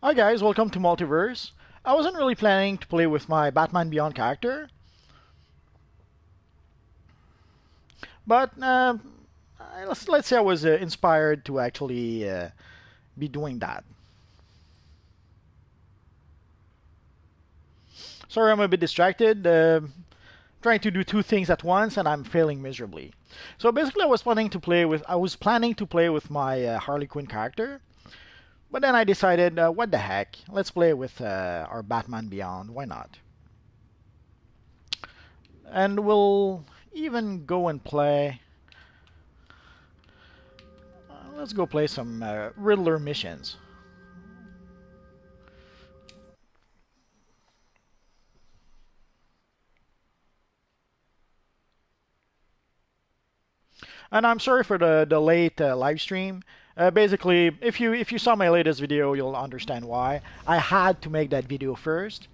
Hi guys, welcome to Multiverse. I wasn't really planning to play with my Batman Beyond character, but let's say I was inspired to actually be doing that. Sorry, I'm a bit distracted, trying to do two things at once, and I'm failing miserably. So basically, I was planning to play with my Harley Quinn character, but then I decided, what the heck? Let's play with our Batman Beyond. Why not? And we'll even go and play. Let's go play some Riddler missions. And I'm sorry for the late live stream. Basically, if you saw my latest video, you'll understand why. I had to make that video first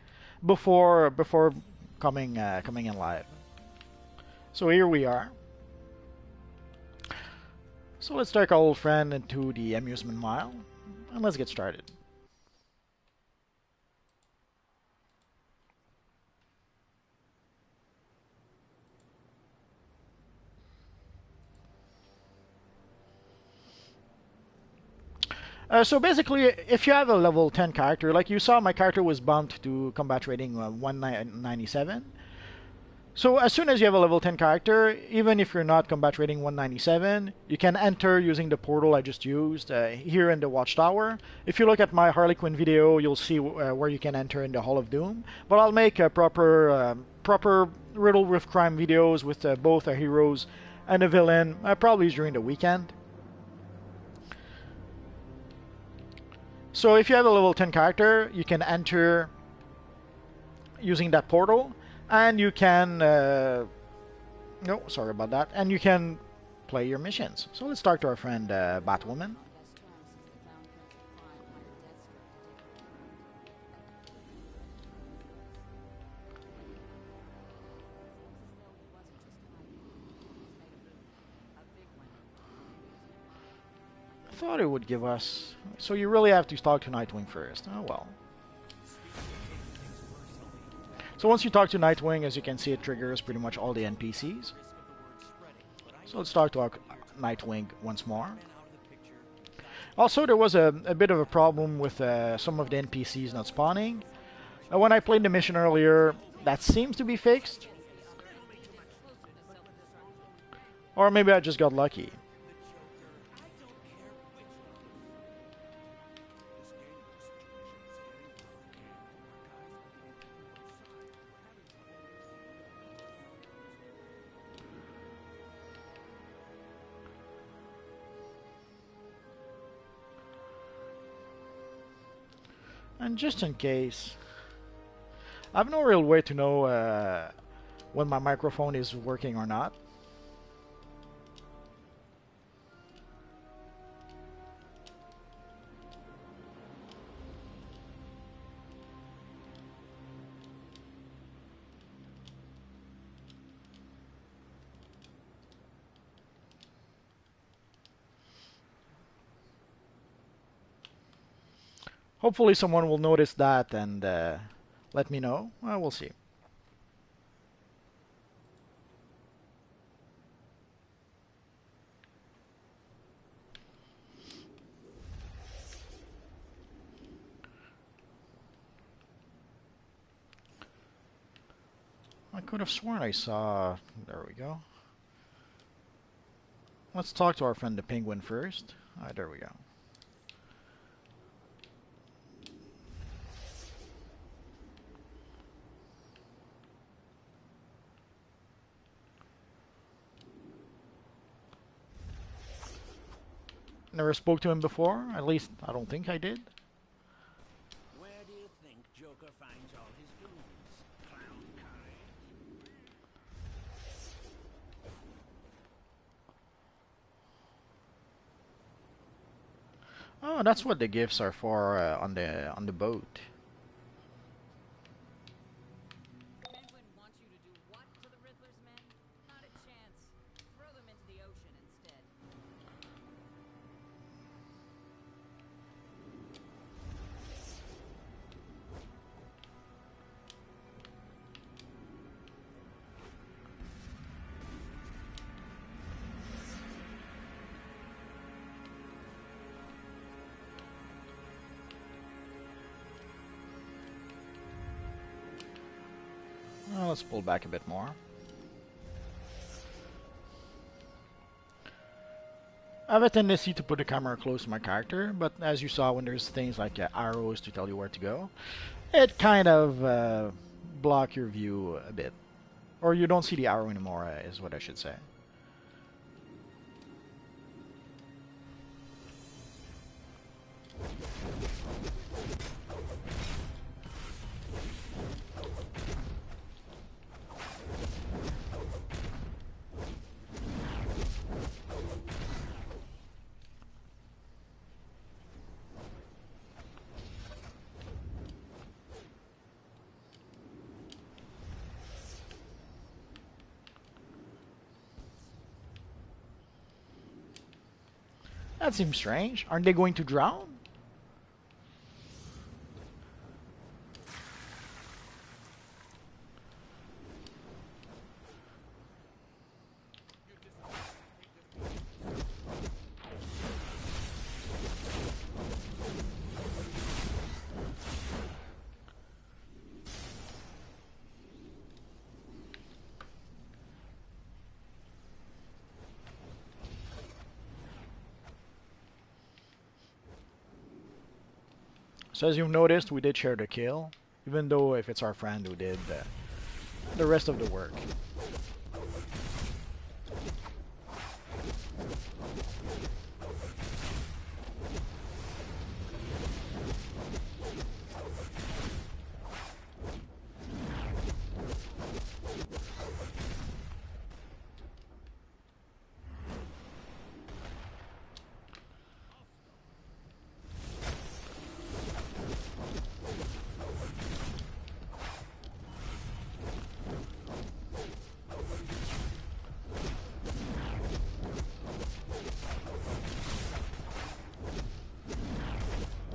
before coming in live. So here we are. So let's take our old friend into the amusement mile, and let's get started. So basically, if you have a level 10 character, like you saw, my character was bumped to combat rating 197. So as soon as you have a level 10 character, even if you're not combat rating 197, you can enter using the portal I just used here in the Watchtower. If you look at my Harley Quinn video, you'll see where you can enter in the Hall of Doom. But I'll make proper Riddle with Crime videos with both heroes and a villain, probably during the weekend. So if you have a level 10 character, you can enter using that portal, and you can no, sorry about that, and you can play your missions. So let's talk to our friend Batwoman. I thought it would give us, so you really have to talk to Nightwing first. Oh well. So once you talk to Nightwing, as you can see, it triggers pretty much all the NPCs. So let's talk to our Nightwing once more. Also, there was a bit of a problem with some of the NPCs not spawning. When I played the mission earlier, that seems to be fixed. Or maybe I just got lucky. And just in case, I have no real way to know when my microphone is working or not. Hopefully someone will notice that and let me know. Well, we'll see. I could have sworn I saw... There we go. Let's talk to our friend the Penguin first. There we go. Never spoke to him before. At least, I don't think I did. Where do you think Joker finds all his goons? Clown kind? Oh, that's what the gifts are for on the boat. Penguin wants you to do what to the Riddler's men? Not a chance. Throw them into the ocean instead. Let's pull back a bit more. I have a tendency to put the camera close to my character, but as you saw, when there's things like arrows to tell you where to go, it kind of block your view a bit. Or you don't see the arrow anymore, is what I should say. That seems strange. Aren't they going to drown? So as you've noticed, we did share the kill, even though if it's our friend who did the rest of the work.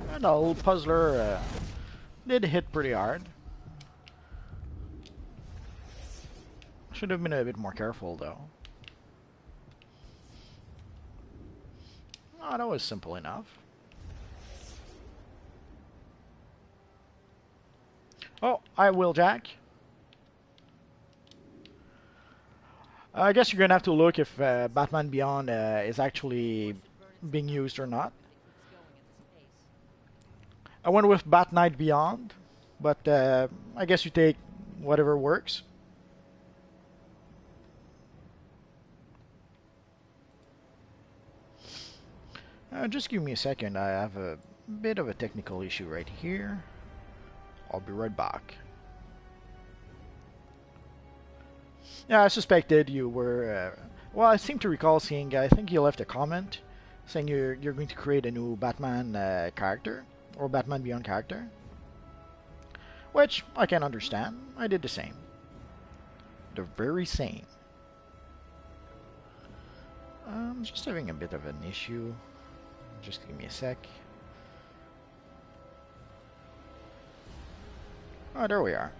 And the old puzzler did hit pretty hard. Should have been a bit more careful though. Oh, that was simple enough. Oh, I will, Jack. I guess you're gonna have to look if Batman Beyond is actually being used or not. I went with Bat Knight Beyond, but I guess you take whatever works. Just give me a second. I have a bit of a technical issue right here. I'll be right back. Yeah, I suspected you were. Well, I seem to recall seeing. I think you left a comment saying you're going to create a new Batman character. Or Batman Beyond character. Which I can understand. I did the same. The very same. I'm just having a bit of an issue. Just give me a sec. Oh, there we are.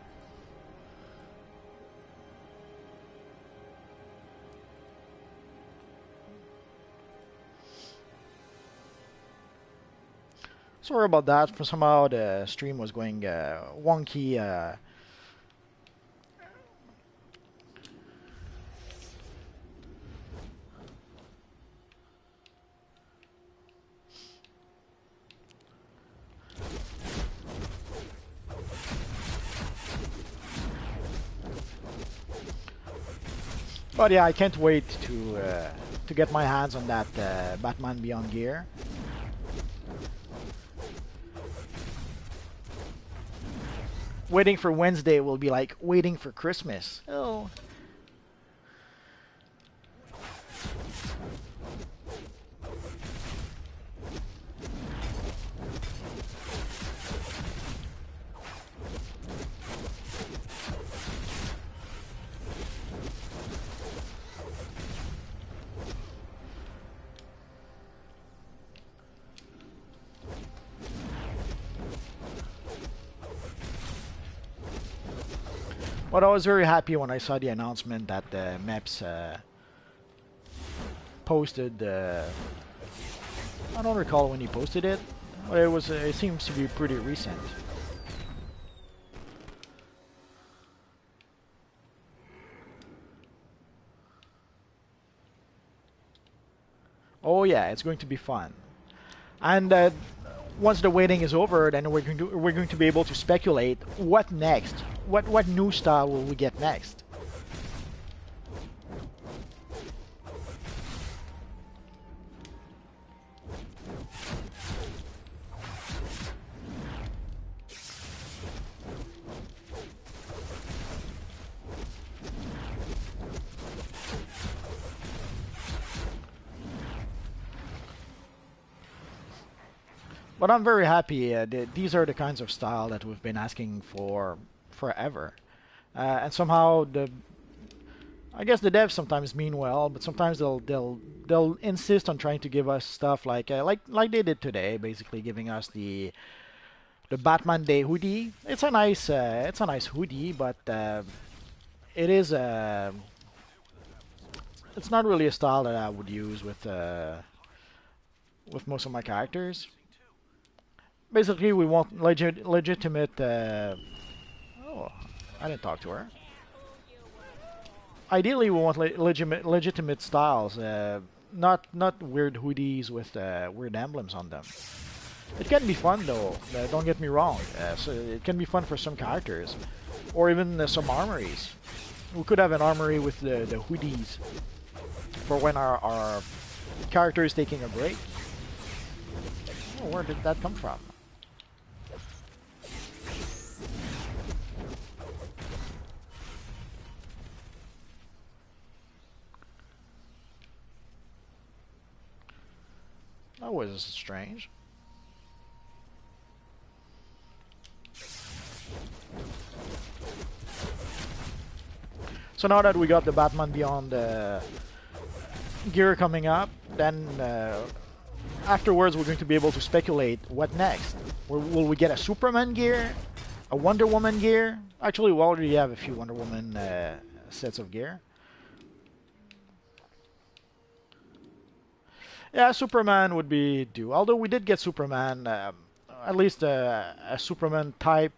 Sorry about that. For somehow the stream was going wonky. But yeah, I can't wait to get my hands on that Batman Beyond gear. Waiting for Wednesday will be like waiting for Christmas. Oh. But I was very happy when I saw the announcement that Meps posted. I don't recall when he posted it, but it was. It seems to be pretty recent. Oh yeah, it's going to be fun. And once the waiting is over, then we're going to be able to speculate what next. What new style will we get next? But I'm very happy. These are the kinds of style that we've been asking for forever. And somehow I guess the devs sometimes mean well, but sometimes they'll insist on trying to give us stuff like they did today, basically giving us the Batman Day hoodie. It's a nice hoodie, but it is it's not really a style that I would use with most of my characters. Basically, we want legitimate. Oh, I didn't talk to her. Ideally, we want legitimate styles, not weird hoodies with weird emblems on them. It can be fun though. Don't get me wrong. So it can be fun for some characters, or even some armories. We could have an armory with the hoodies for when our character is taking a break. Oh, where did that come from? That was strange. So now that we got the Batman Beyond gear coming up, then afterwards we're going to be able to speculate what next. Will we get a Superman gear? A Wonder Woman gear? Actually, we already have a few Wonder Woman sets of gear. Yeah, Superman would be due. Although we did get Superman, at least a Superman type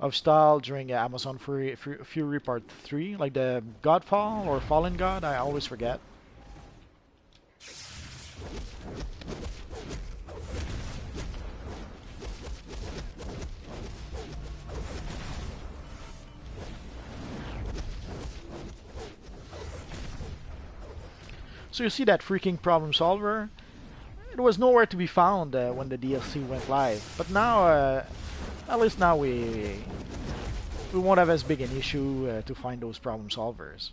of style during Amazon Fury Part 3, like the Godfall or Fallen God, I always forget. So you see that freaking problem solver? It was nowhere to be found when the DLC went live. But now, at least now we won't have as big an issue to find those problem solvers.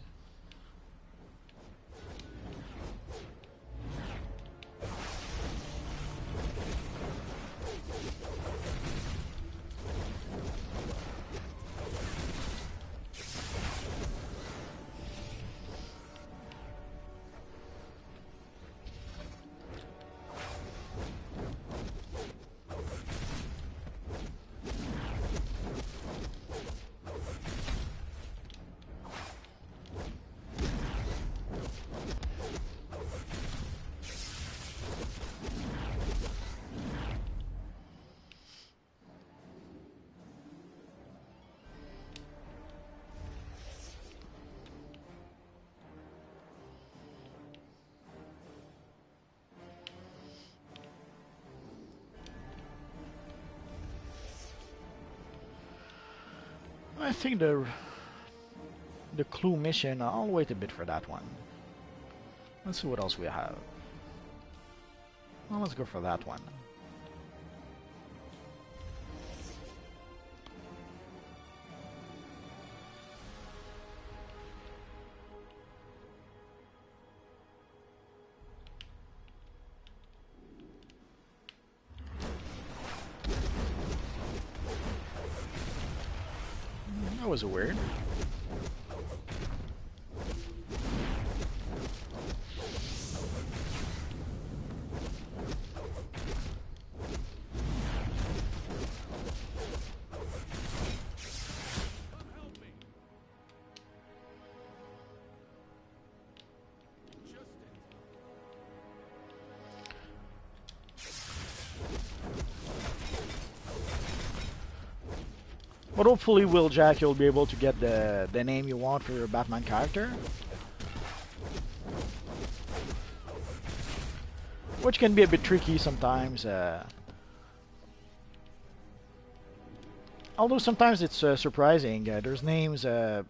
I think the clue mission, I'll wait a bit for that one. Let's see what else we have. Well, let's go for that one. That was weird. But hopefully, Will Jack, you'll be able to get the name you want for your Batman character. which can be a bit tricky sometimes. Although sometimes it's surprising. There's names that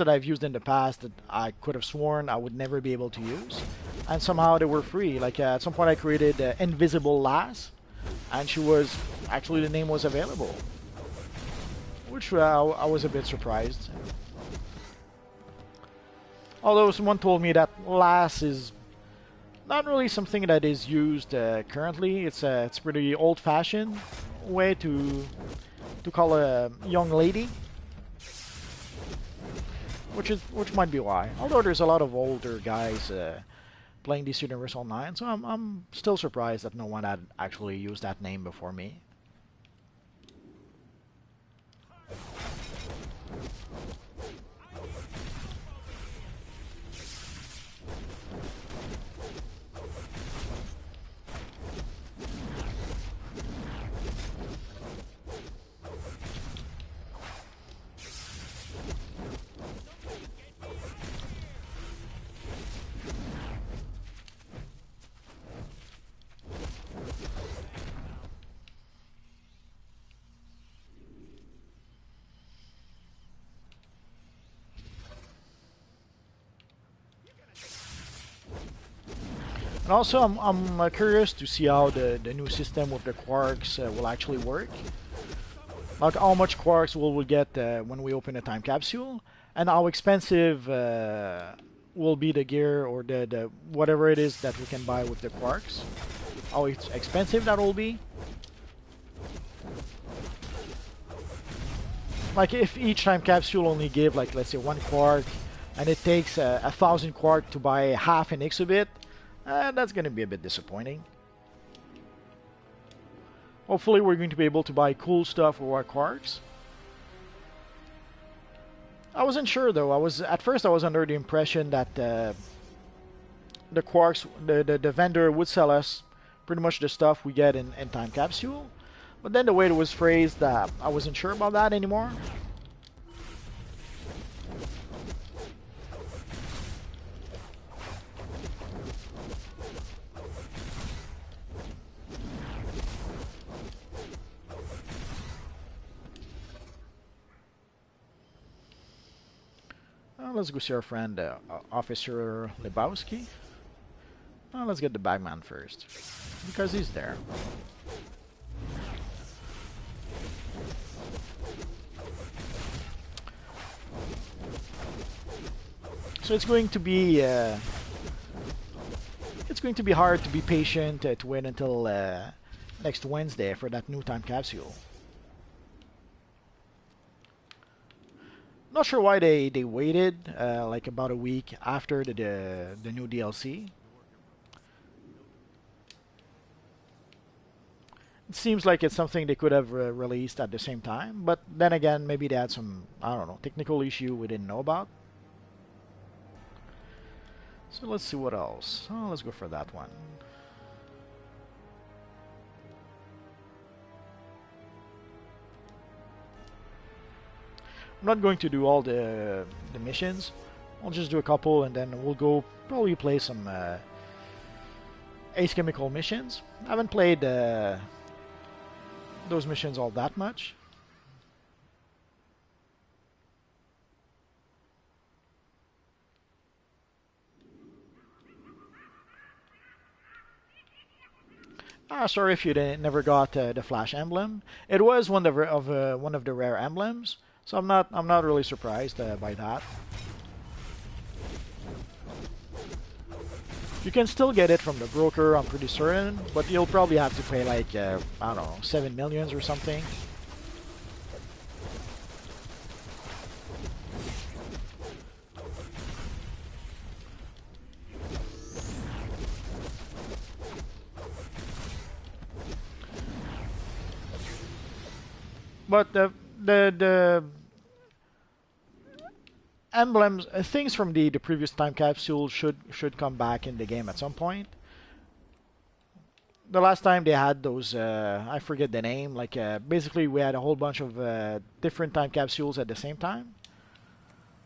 I've used in the past that I could have sworn I would never be able to use, and somehow they were free. Like at some point I created Invisible Lass, and she was actually the name was available, which I was a bit surprised. Although someone told me that Lass is not really something that is used currently. It's pretty old-fashioned way to call a young lady, which might be why. Although there's a lot of older guys playing DC Universe Online, so I'm still surprised that no one had actually used that name before me. And also, I'm curious to see how the new system with the quarks will actually work. Like how much quarks will we get when we open a time capsule, and how expensive will be the gear or the whatever it is that we can buy with the quarks. How expensive that will be. Like if each time capsule only give like let's say 1 quark, and it takes 1,000 quark to buy half an exhibit. That's going to be a bit disappointing. Hopefully we're going to be able to buy cool stuff with our quarks. I wasn't sure though. At first I was under the impression that the quarks, the vendor would sell us pretty much the stuff we get in Time Capsule. But then the way it was phrased, I wasn't sure about that anymore. Let's go see our friend, Officer Lebowski. Let's get the bagman first, because he's there. So it's going to be hard to be patient to wait until next Wednesday for that new time capsule. Not sure why they waited like about a week after the new DLC. It seems like it's something they could have released at the same time, but then again, maybe they had some, I don't know, technical issue we didn't know about. So let's see what else. Oh, let's go for that one. I'm not going to do all the missions. I'll just do a couple, and then we'll go probably play some Ace Chemical missions. I haven't played those missions all that much. Sorry if you never got the Flash emblem. It was one of the rare emblems. So I'm not really surprised by that. You can still get it from the broker, I'm pretty certain, but you'll probably have to pay like I don't know, 7 millions or something. But the emblems, things from the previous time capsule should come back in the game at some point. The last time they had those, I forget the name. Like basically, we had a whole bunch of different time capsules at the same time.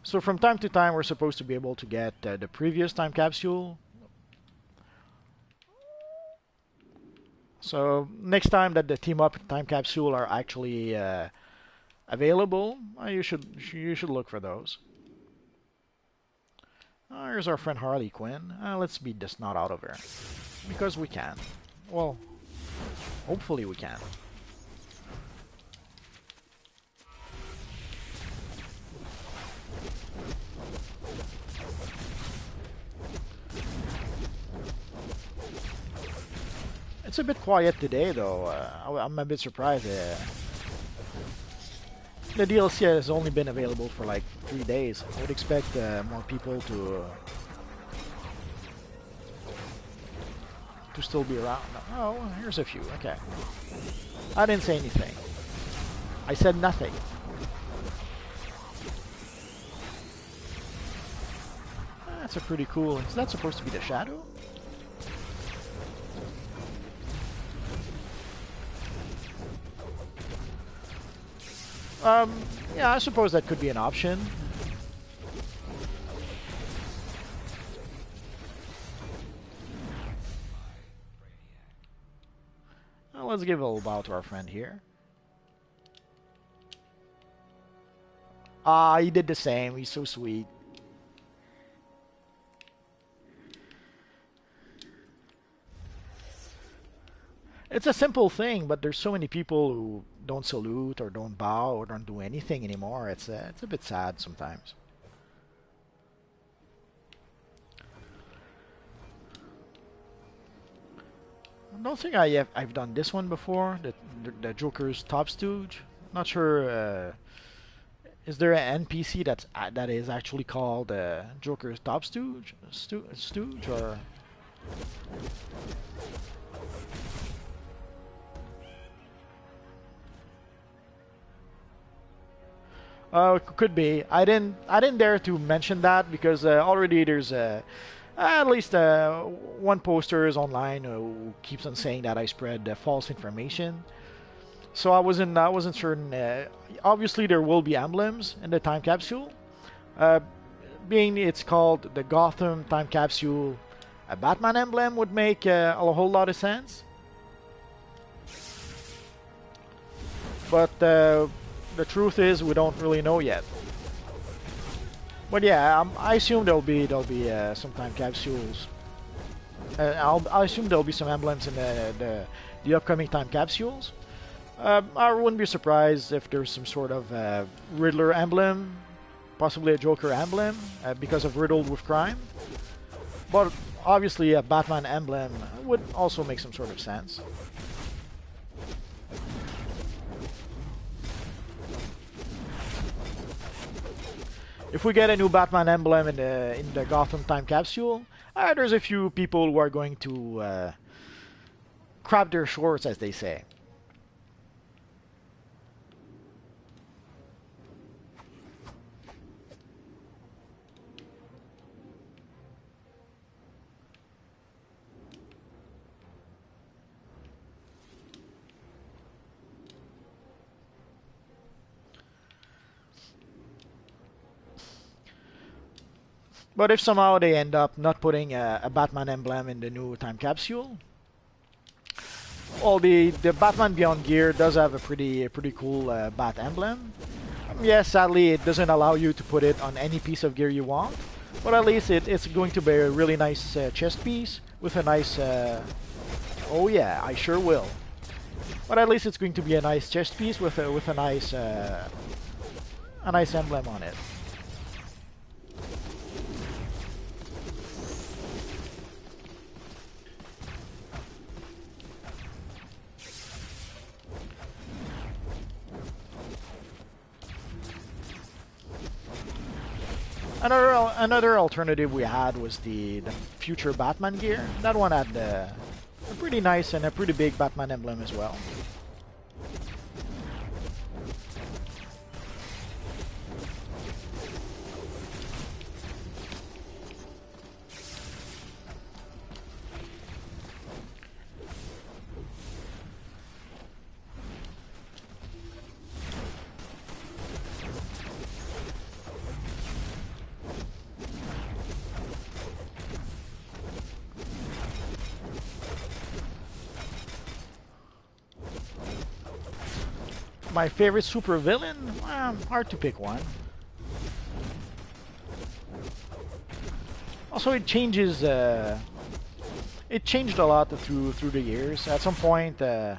So from time to time, we're supposed to be able to get the previous time capsule, So next time that the team up time capsule are actually available, you should look for those. Here's our friend Harley Quinn. Let's beat this knot out of her because we can. Well, hopefully we can. It's a bit quiet today, though. I'm a bit surprised. The DLC has only been available for like 3 days. I would expect more people to still be around. Oh, here's a few. Okay. I didn't say anything. I said nothing. That's a pretty cool. Is that supposed to be the shadow? Yeah, I suppose that could be an option. Let's give a little bow to our friend here. Ah, he did the same. He's so sweet. It's a simple thing, but there's so many people who don't salute or don't bow or don't do anything anymore. It's a bit sad sometimes. I don't think I've done this one before. The Joker's top stooge. Not sure. Is there an NPC that is actually called Joker's top stooge or? Could be. I didn't dare to mention that because already there's at least one poster is online who keeps on saying that I spread false information. So I wasn't certain. Obviously, there will be emblems in the time capsule. Uh, Being it's called the Gotham time capsule, a Batman emblem would make a whole lot of sense. But the truth is, we don't really know yet. But yeah, I assume there'll be some time capsules. I assume there'll be some emblems in the upcoming time capsules. I wouldn't be surprised if there's some sort of Riddler emblem, possibly a Joker emblem, because of Riddled with crime. But obviously, a Batman emblem would also make some sort of sense. If we get a new Batman emblem in the Gotham time capsule, there's a few people who are going to crop their shorts, as they say. But if somehow they end up not putting a Batman emblem in the new time capsule, well, the Batman Beyond gear does have a pretty cool Bat emblem. Yes, sadly, it doesn't allow you to put it on any piece of gear you want, but at least it's going to be a really nice chest piece with a nice. Oh yeah, I sure will. But at least it's going to be a nice chest piece with a nice emblem on it. Another alternative we had was the future Batman gear. That one had a pretty nice and a pretty big Batman emblem as well. My favorite super villain? Hard to pick one. Also, it changes. It changed a lot through the years. At some point, the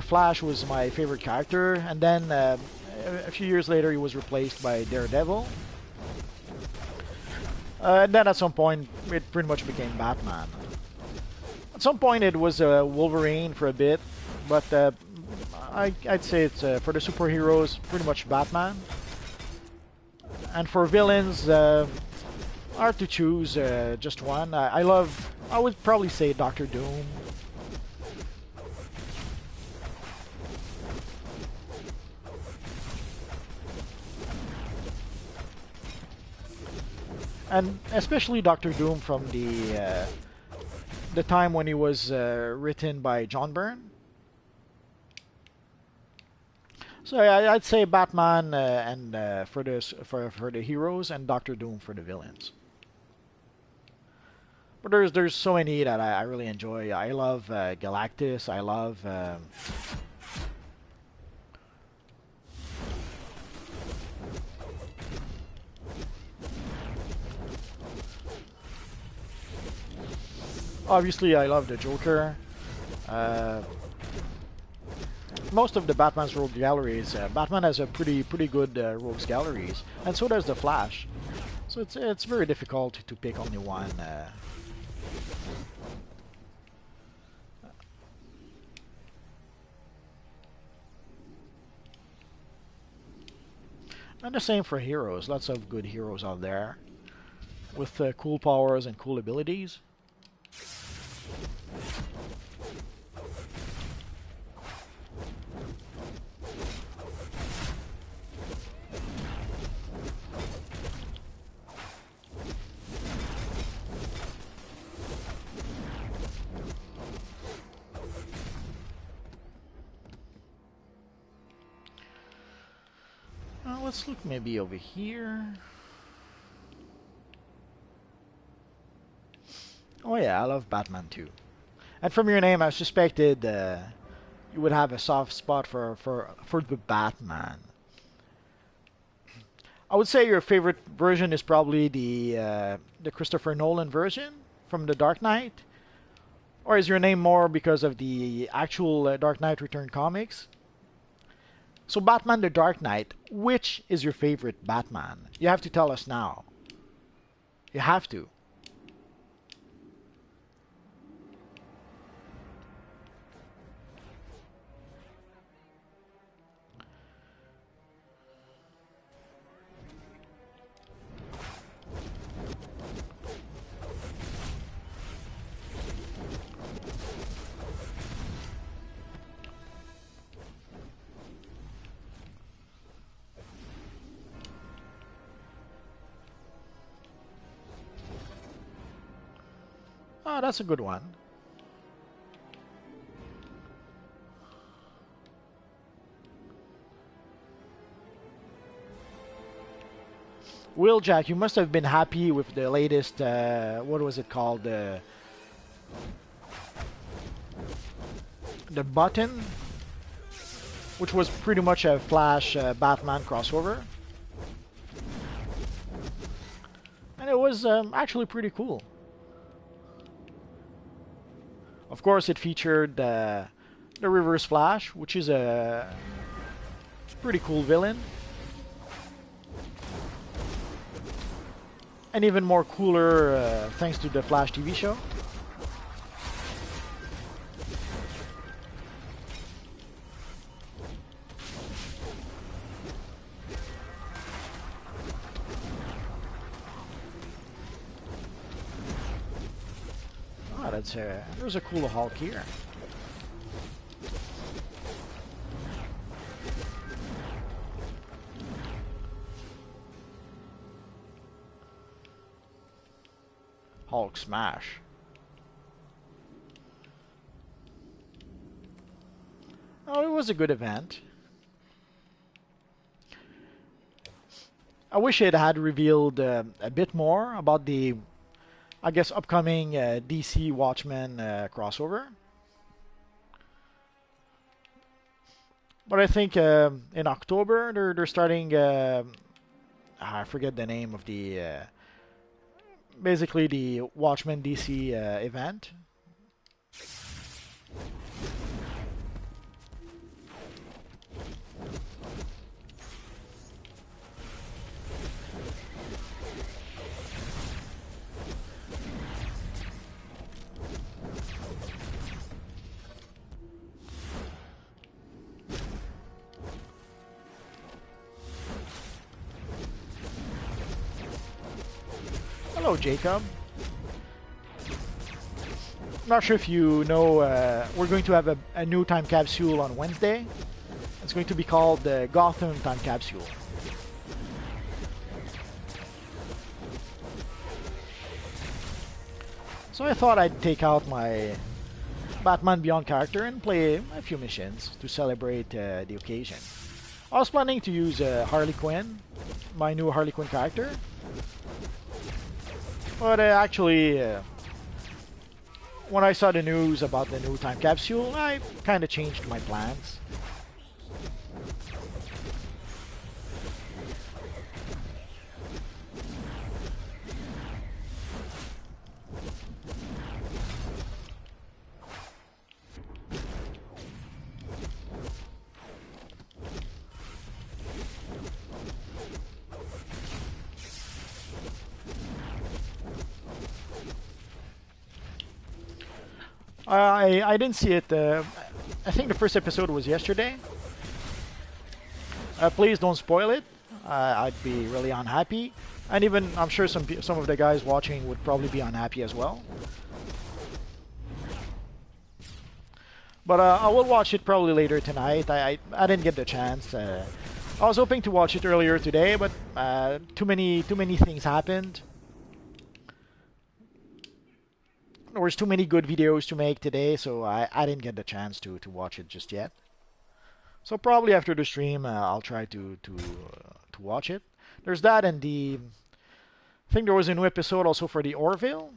Flash was my favorite character, and then a few years later, he was replaced by Daredevil. And then at some point, it pretty much became Batman. At some point, it was Wolverine for a bit, but I'd say it's for the superheroes, pretty much Batman. And for villains, hard to choose just one. I would probably say Doctor Doom. And especially Doctor Doom from the time when he was written by John Byrne. So yeah, I'd say Batman and for the heroes, and Doctor Doom for the villains. But there's so many that I really enjoy. I love Galactus. I love obviously I love the Joker. Most of the Batman's rogue galleries, Batman has a pretty good rogues galleries, and so does the Flash. So it's very difficult to pick only one. And the same for heroes. Lots of good heroes out there with cool powers and cool abilities. Let's look maybe over here. Oh yeah, I love Batman too. And from your name, I suspected you would have a soft spot for the Batman. I would say your favorite version is probably the Christopher Nolan version from The Dark Knight, or is your name more because of the actual Dark Knight Return comics? So Batman the Dark Knight, which is your favorite Batman? You have to tell us now. You have to. Oh, that's a good one. Jack, you must have been happy with the latest, what was it called? The Button, which was pretty much a Flash Batman crossover. And it was actually pretty cool. Of course, it featured the Reverse Flash, which is a pretty cool villain. And even more cooler thanks to the Flash TV show. Oh, there's a cool Hulk here. Hulk smash. Oh, it was a good event. I wish it had revealed a bit more about the I guess, upcoming DC Watchmen crossover. But I think in October they're starting. I forget the name of the basically the Watchmen DC event. Hello, Jacob. Not sure if you know, we're going to have a new time capsule on Wednesday. It's going to be called the Gotham Time Capsule. So I thought I'd take out my Batman Beyond character and play a few missions to celebrate the occasion. I was planning to use Harley Quinn, my new Harley Quinn character. But actually, when I saw the news about the new time capsule, I kind of changed my plans. I didn't see it. I think the first episode was yesterday. Please don't spoil it. I'd be really unhappy, and even I'm sure some of the guys watching would probably be unhappy as well. But I will watch it probably later tonight. I didn't get the chance. I was hoping to watch it earlier today, but too many things happened. There was too many good videos to make today, so I didn't get the chance to watch it just yet. So probably after the stream, I'll try to watch it. There's that, and I think there was a new episode also for the Orville.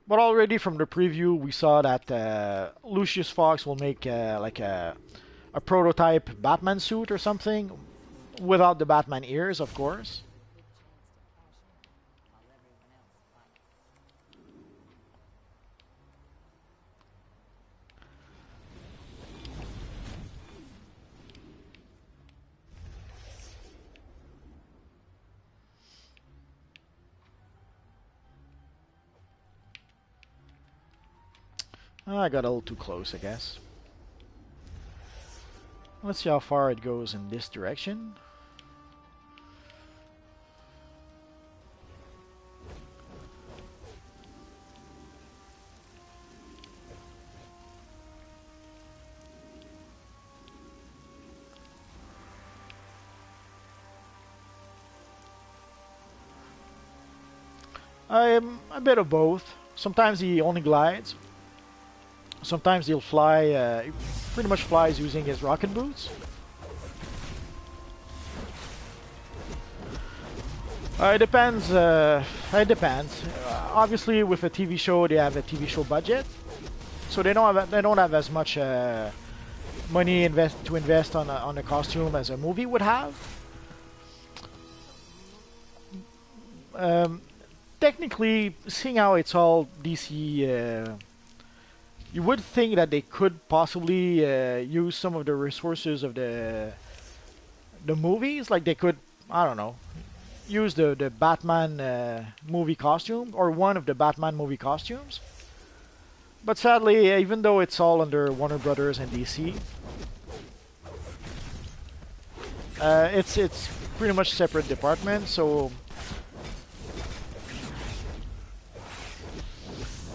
But already from the preview, we saw that Lucius Fox will make like a prototype Batman suit or something, without the Batman ears, of course. I got a little too close, I guess. Let's see how far it goes in this direction. I'm a bit of both. Sometimes he only glides. Sometimes he'll fly, he pretty much flies using his rocket boots. It depends. It depends. Obviously, with a TV show, they have a TV show budget, so they don't have as much money to invest on a costume as a movie would have. Technically, seeing how it's all DC. You would think that they could possibly use some of the resources of the movies, like they could, I don't know, use the Batman movie costume or one of the Batman movie costumes. But sadly, even though it's all under Warner Brothers and DC, it's pretty much separate departments. So,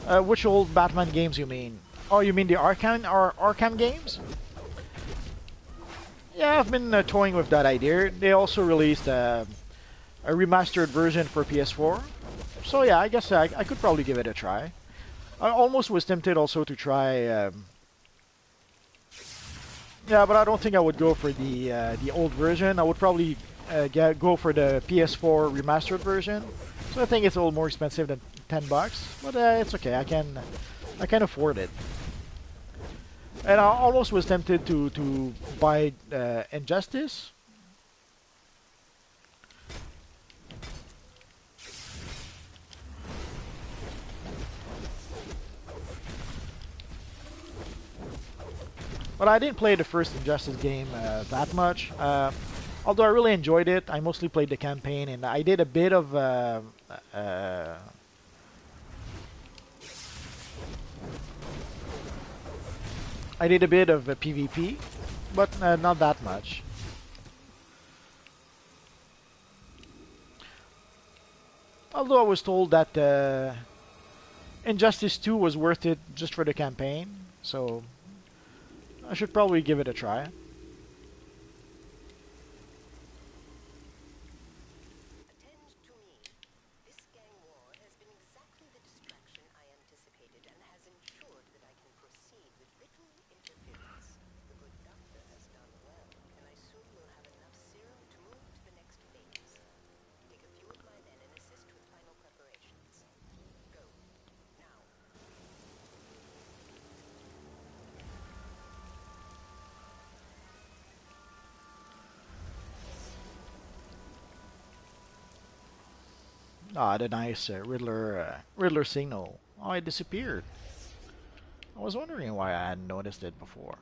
which old Batman games you mean? Oh, you mean the Arkham games? Yeah, I've been toying with that idea. They also released a remastered version for PS4. So yeah, I guess I could probably give it a try. I almost was tempted also to try Yeah, but I don't think I would go for the old version. I would probably go for the PS4 remastered version. So I think it's a little more expensive than $10, but it's okay. I can afford it. And I almost was tempted to buy Injustice. But I didn't play the first Injustice game that much. Although I really enjoyed it, I mostly played the campaign, and I did a bit of uh, PvP, but not that much. Although I was told that Injustice 2 was worth it just for the campaign, so I should probably give it a try. Attend to me. This gang war has been exactly the distraction I anticipated and has ensured that I can proceed with little interference. The good doctor has done well, and I soon will have enough serum to move to the next phase. Take a few of my men and assist with final preparations. Go. Now. Ah, the nice Riddler signal. Oh, it disappeared. I was wondering why I hadn't noticed it before.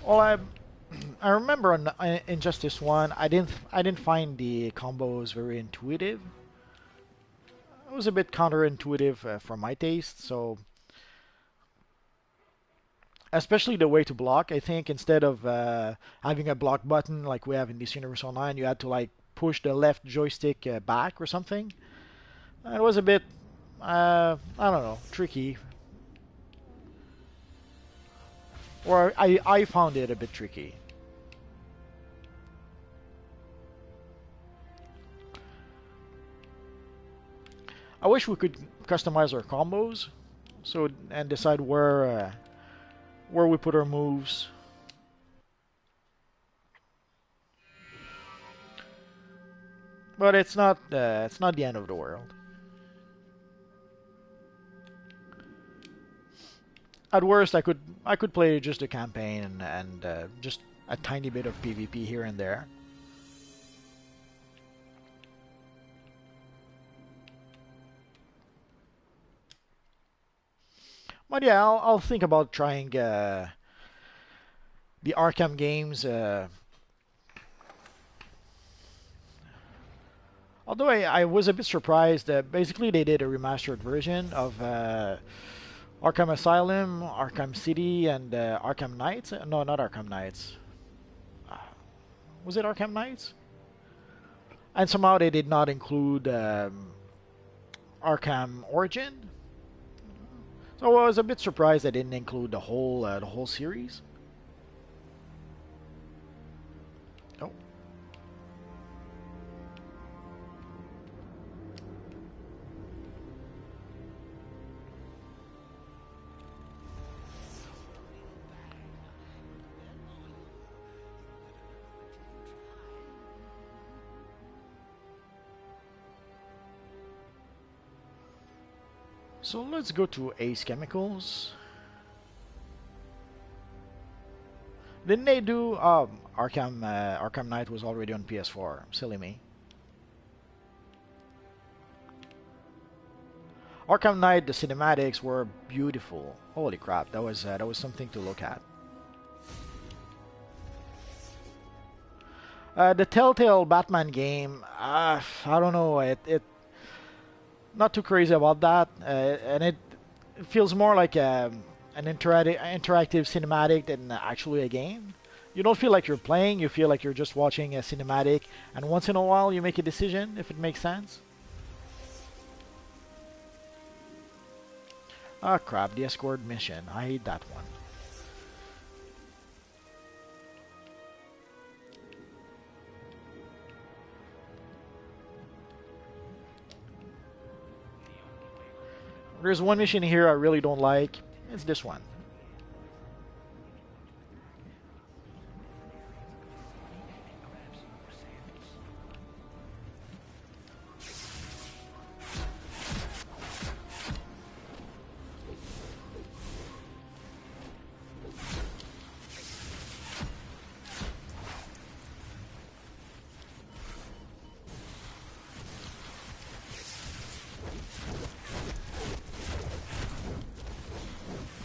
Well, I remember on Injustice 1, I didn't find the combos very intuitive. It was a bit counterintuitive for my taste, so especially the way to block. I think instead of having a block button like we have in DC Universe Online, you had to like push the left joystick back or something. It was a bit, I don't know, tricky. Or I found it a bit tricky. I wish we could customize our combos, so and decide where we put our moves. But it's not the end of the world. At worst, I could play just a campaign and just a tiny bit of PvP here and there. But yeah, I'll think about trying the Arkham games. Although I was a bit surprised that basically they did a remastered version of Arkham Asylum, Arkham City, and Arkham Knights. No, not Arkham Knights. Was it Arkham Knights? And somehow they did not include Arkham Origin. So I was a bit surprised they didn't include the whole series. Oh. So let's go to Ace Chemicals. Didn't they do Arkham Knight was already on PS4. Silly me. Arkham Knight, the cinematics were beautiful. Holy crap, that was something to look at. The Telltale Batman game, I don't know, it not too crazy about that, and it feels more like an interactive cinematic than actually a game. You don't feel like you're playing, you feel like you're just watching a cinematic, and once in a while you make a decision, if it makes sense. Ah, crap, the escort mission. I hate that one. There's one mission here I really don't like. It's this one.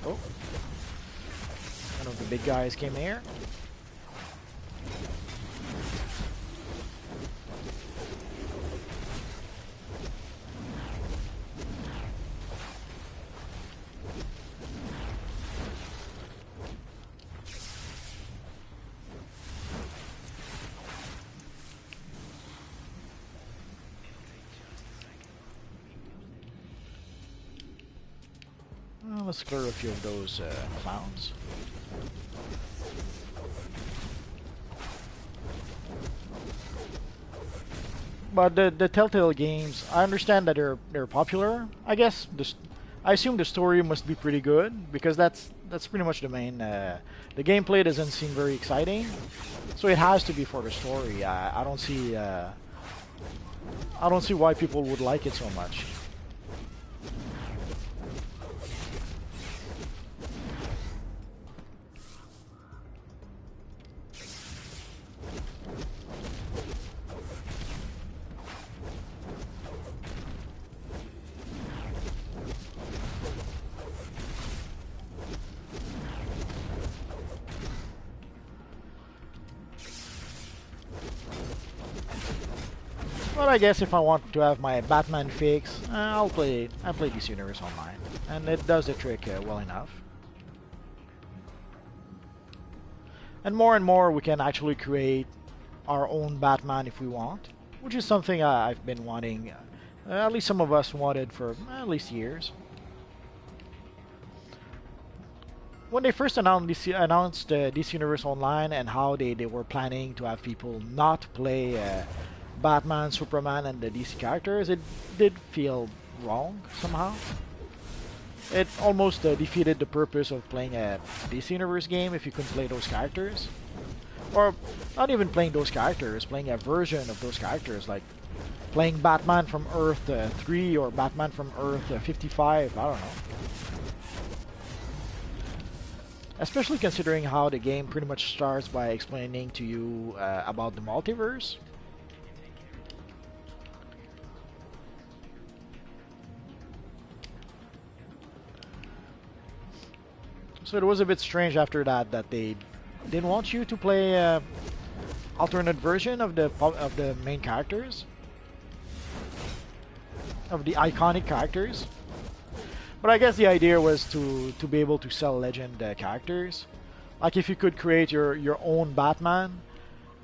Oh, one of the big guys came here. Let's clear a few of those clowns. But the Telltale games, I understand that they're popular. I guess I assume the story must be pretty good because that's pretty much the main. The gameplay doesn't seem very exciting, so it has to be for the story. I don't see why people would like it so much. But I guess if I want to have my Batman fix, I play DC Universe Online, and it does the trick well enough. And more we can actually create our own Batman if we want, which is something I've been wanting. At least some of us wanted for at least years. When they first announced DC Universe Online and how they were planning to have people not play Batman, Superman, and the DC characters, it did feel wrong somehow. It almost defeated the purpose of playing a DC Universe game if you couldn't play those characters. Or not even playing those characters, playing a version of those characters, like playing Batman from Earth 3 or Batman from Earth 55, I don't know. Especially considering how the game pretty much starts by explaining to you about the multiverse. So it was a bit strange after that they didn't want you to play alternate version of the main characters, of the iconic characters. But I guess the idea was to be able to sell legend characters. Like if you could create your own Batman,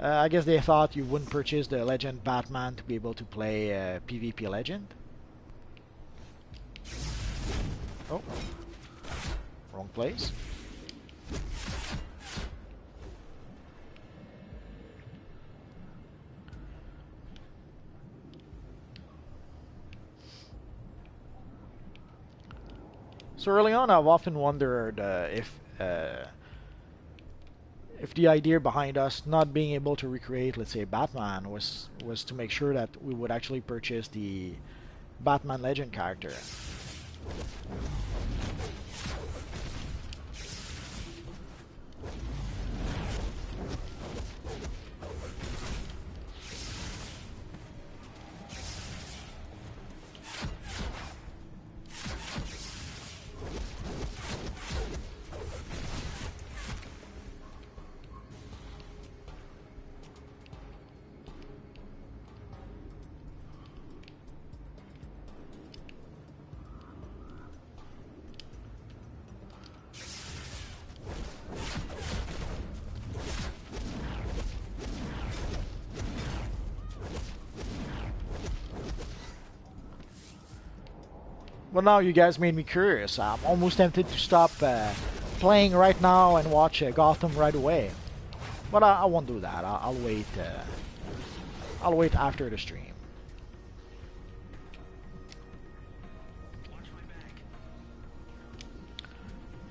I guess they thought you wouldn't purchase the legend Batman to be able to play PvP legend. Oh. Wrong place. So early on, I've often wondered if the idea behind us not being able to recreate, let's say, Batman was to make sure that we would actually purchase the Batman Legend character. Well, now you guys made me curious. I'm almost tempted to stop playing right now and watch Gotham right away. But I won't do that. I'll wait. I'll wait after the stream. Watch my back.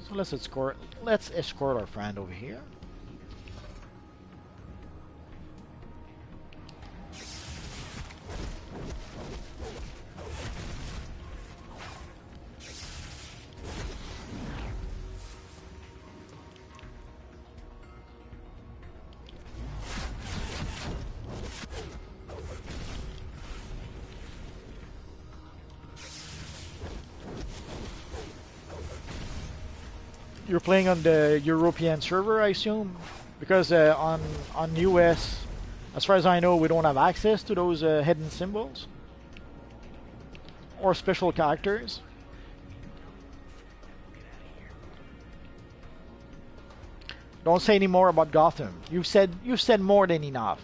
So let's escort our friend over here. You're playing on the European server, I assume, because on US, as far as I know, we don't have access to those hidden symbols or special characters. Don't say any more about Gotham. You've said more than enough.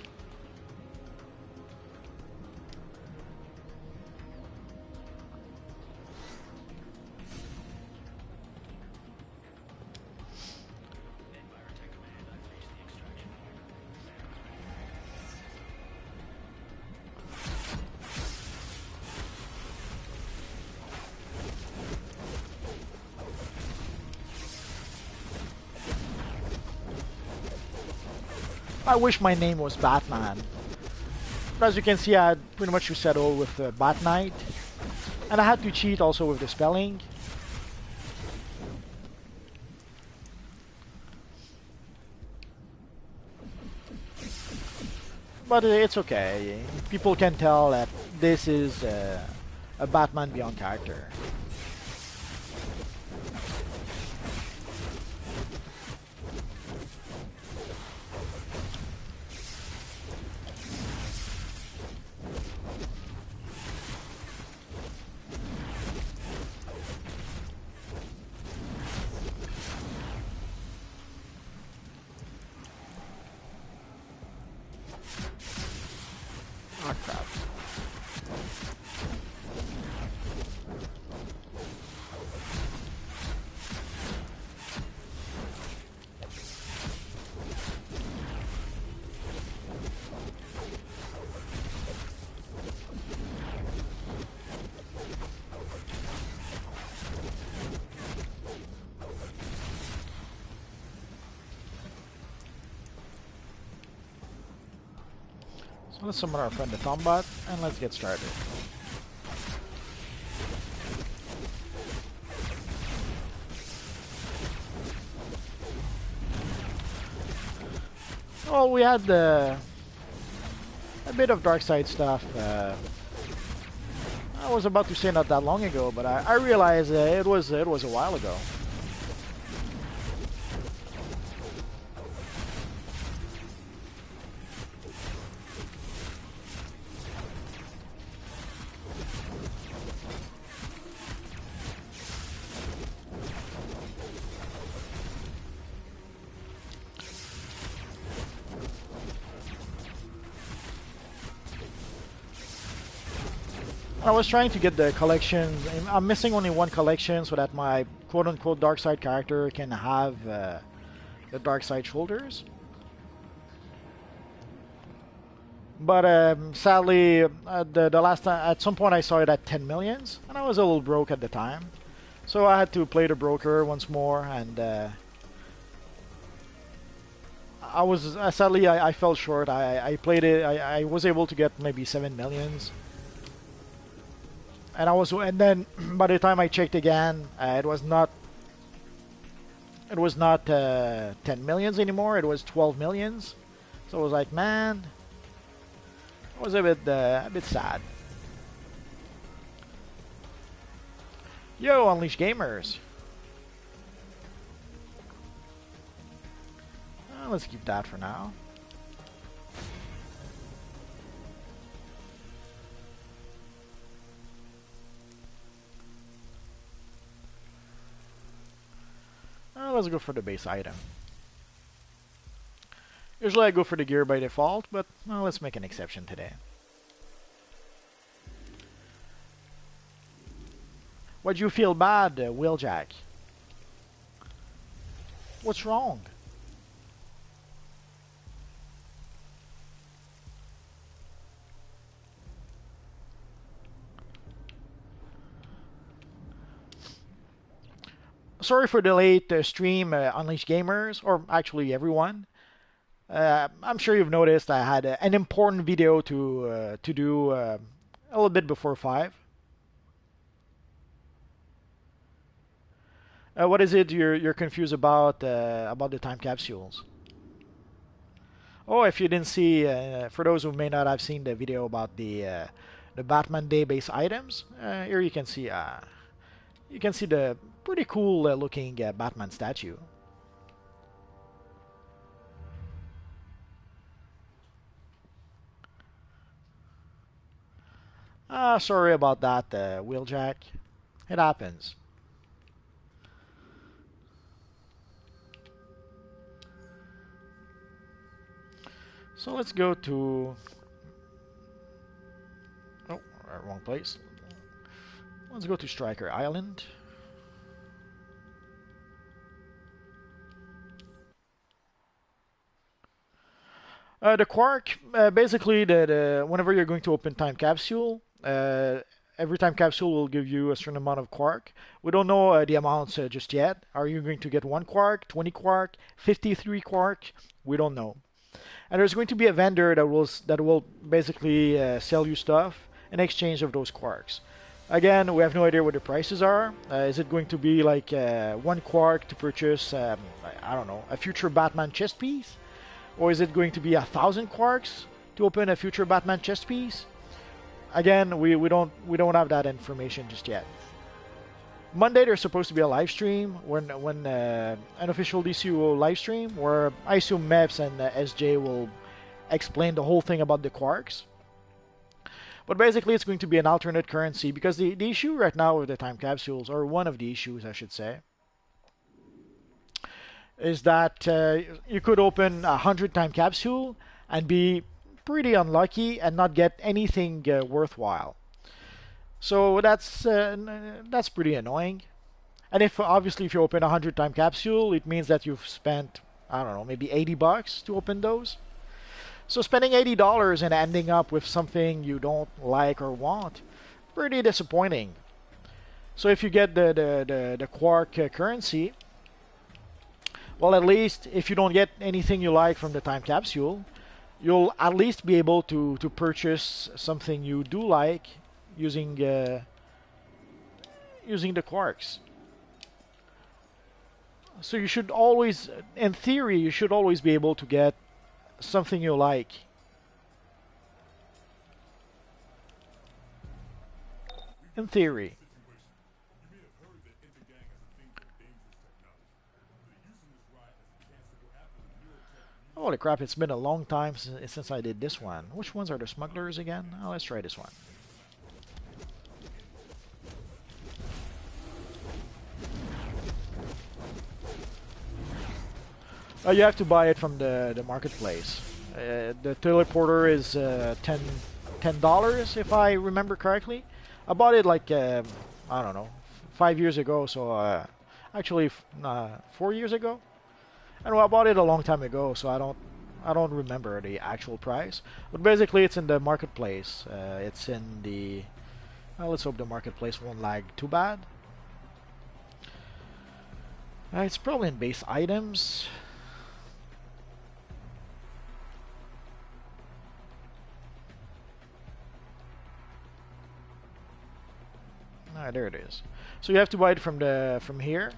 I wish my name was Batman. But as you can see, I had pretty much settled with Bat Knight. And I had to cheat also with the spelling. But it's okay. People can tell that this is a Batman Beyond character. Oh crap. So let's summon our friend the Tombot and let's get started. Well, we had a bit of dark side stuff. I was about to say not that long ago, but I realized it was a while ago. I was trying to get the collections. I'm missing only one collection so that my quote-unquote dark side character can have the dark side shoulders. But sadly, the last time, at some point I saw it at 10 millions, and I was a little broke at the time. So I had to play the broker once more, and I was sadly I fell short. I played it. I was able to get maybe 7 millions. And then by the time I checked again, it was not 10 millions anymore. It was 12 millions. So I was like, man, it was a bit sad. Yo, Unleash Gamers. Let's keep that for now. Let's go for the base item. Usually I go for the gear by default, but well, let's make an exception today. Why'd you feel bad, Wheeljack? What's wrong? sorry for the late stream, Unleashed Gamers, or actually everyone. I'm sure you've noticed I had an important video to do a little bit before 5. What is it you're confused about the time capsules? Oh, if you didn't see, for those who may not have seen the video about the Batman Day base items, here you can see the pretty cool looking Batman statue. Sorry about that, Wheeljack. It happens. So let's go to... Oh, wrong place. Let's go to Striker Island. The Quark, basically, whenever you're going to open Time Capsule, every Time Capsule will give you a certain amount of Quark. We don't know the amounts just yet. Are you going to get 1 Quark, 20 Quark, 53 Quark? We don't know. And there's going to be a vendor that will basically sell you stuff in exchange of those Quarks. Again, we have no idea what the prices are. Is it going to be like 1 Quark to purchase, I don't know, a future Batman chest piece? Or is it going to be 1,000 Quarks to open a future Batman chest piece? Again, we don't have that information just yet. Monday there's supposed to be a live stream when an official DCUO live stream where I assume Meps and SJ will explain the whole thing about the Quarks. But basically it's going to be an alternate currency because the issue right now with the time capsules, or one of the issues I should say, is that you could open 100 time capsule and be pretty unlucky and not get anything worthwhile. So that's pretty annoying. And if obviously if you open 100 time capsule, it means that you've spent, I don't know, maybe $80 to open those. So spending $80 and ending up with something you don't like or want, pretty disappointing. So if you get the Quark currency, well, at least if you don't get anything you like from the time capsule, you'll at least be able to purchase something you do like using the Quarks. So you should always, in theory, you should always be able to get something you like. In theory. Holy crap, it's been a long time since I did this one. Which ones are the smugglers again? Oh, let's try this one. You have to buy it from the marketplace. The teleporter is $10 if I remember correctly. I bought it like I don't know, 5 years ago. So actually 4 years ago. And I bought it a long time ago, so I don't remember the actual price. But basically, it's in the marketplace. It's in the. Well, let's hope the marketplace won't lag too bad. It's probably in base items. There it is. So you have to buy it from here.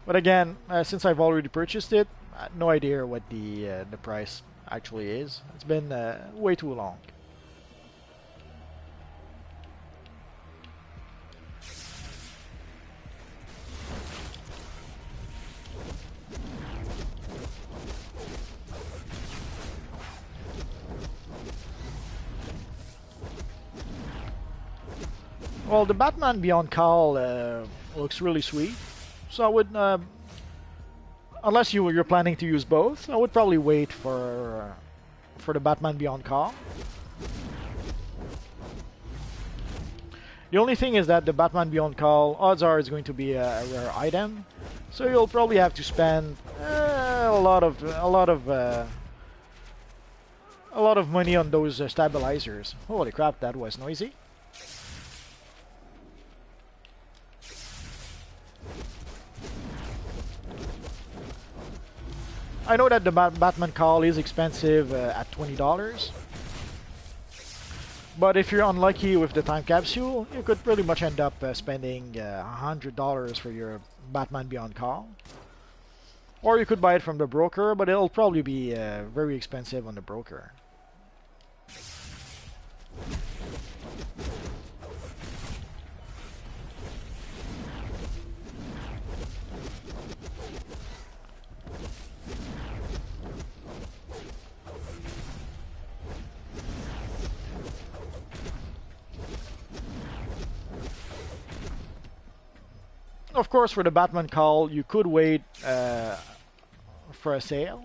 But again, since I've already purchased it, no idea what the price actually is. It's been way too long. Well, the Batman Beyond Call looks really sweet. So I would, unless you're planning to use both, I would probably wait for the Batman Beyond Call. The only thing is that the Batman Beyond Call, odds are, is going to be a rare item, so you'll probably have to spend a lot of money on those stabilizers. Holy crap, that was noisy. I know that the Batman Call is expensive at $20. But if you're unlucky with the time capsule, you could pretty much end up spending $100 for your Batman Beyond Call. Or you could buy it from the broker, but it'll probably be very expensive on the broker. Of course, for the Batman Call, you could wait for a sale.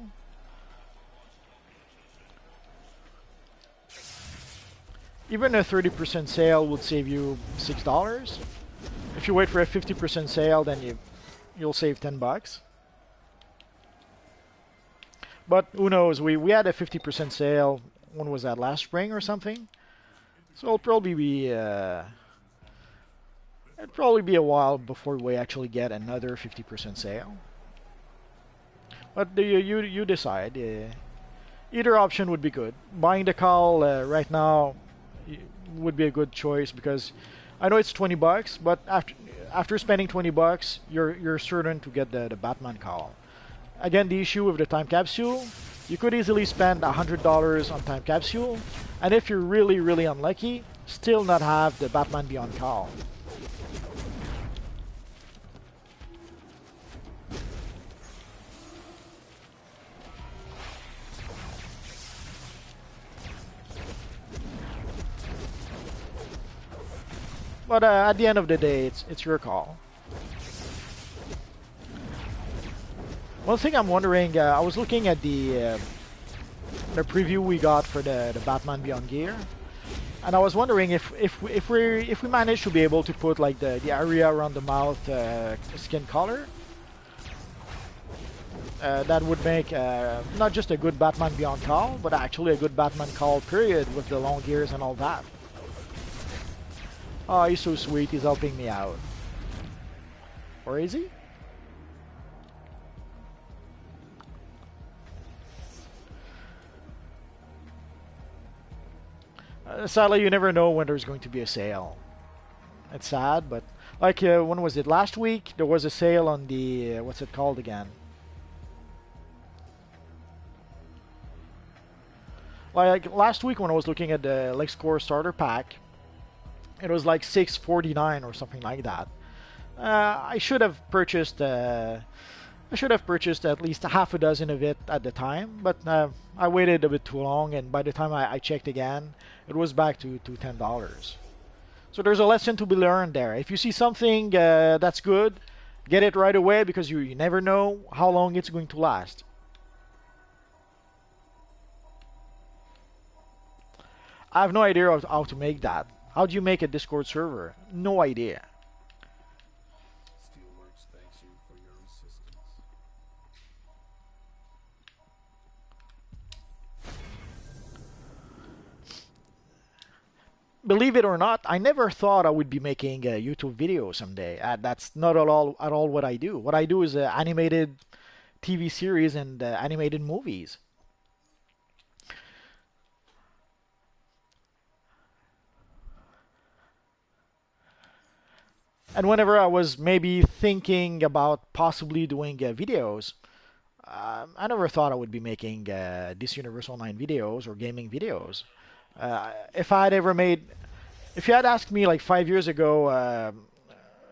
Even a 30% sale would save you $6. If you wait for a 50% sale, then you'll save $10. But who knows? We had a 50% sale. When was that? Last spring or something? So it'll probably be a while before we actually get another 50% sale. But you decide. Either option would be good. Buying the call right now would be a good choice because I know it's $20, but after spending $20, you're certain to get the Batman Call. Again, the issue with the time capsule, you could easily spend $100 on time capsule, and if you're really unlucky, still not have the Batman Beyond Call. But at the end of the day, it's your call. One thing I'm wondering, I was looking at the preview we got for the Batman Beyond gear, and I was wondering if we manage to be able to put like the area around the mouth skin color, that would make not just a good Batman Beyond call, but actually a good Batman call period with the long ears and all that. Oh, he's so sweet. He's helping me out. Where is he? Sadly, you never know when there's going to be a sale. It's sad, but like when was it? Last week there was a sale on the what's it called again? Like last week when I was looking at the LexCore starter pack, it was like $6.49 or something like that. I should have purchased at least half a dozen of it at the time, but I waited a bit too long, and by the time I checked again, it was back to $10. So there's a lesson to be learned there. If you see something that's good, get it right away because you never know how long it's going to last. I have no idea how to make that. How do you make a Discord server? No idea. Steelworks thanks you for your assistance. Believe it or not, I never thought I would be making a YouTube video someday. That's not at all what I do. What I do is animated TV series and animated movies. And whenever I was maybe thinking about possibly doing videos, I never thought I would be making DC Universe Online videos or gaming videos. If I had ever made, if you had asked me like 5 years ago,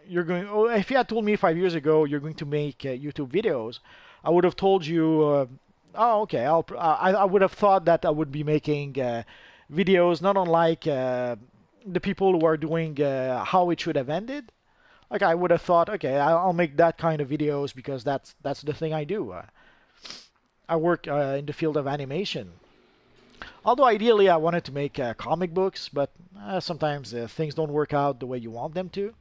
if you had told me 5 years ago you're going to make YouTube videos, I would have told you, oh, okay, I would have thought that I would be making videos not unlike the people who are doing how it should have ended. Like I would have thought, okay, I'll make that kind of videos because that's the thing I do. I work in the field of animation. Although ideally I wanted to make comic books, but sometimes things don't work out the way you want them to.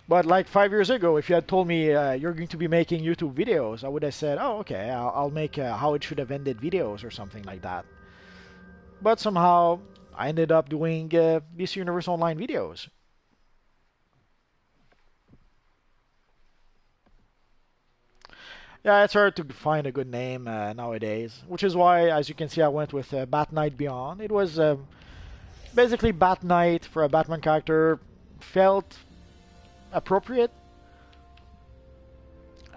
But like 5 years ago, if you had told me you're going to be making YouTube videos, I would have said, oh, okay, I'll make how it should have ended videos or something like that. But somehow I ended up doing DC Universe Online videos. Yeah, it's hard to find a good name nowadays, which is why, as you can see, I went with Bat Knight Beyond. It was basically Bat Knight for a Batman character, felt appropriate,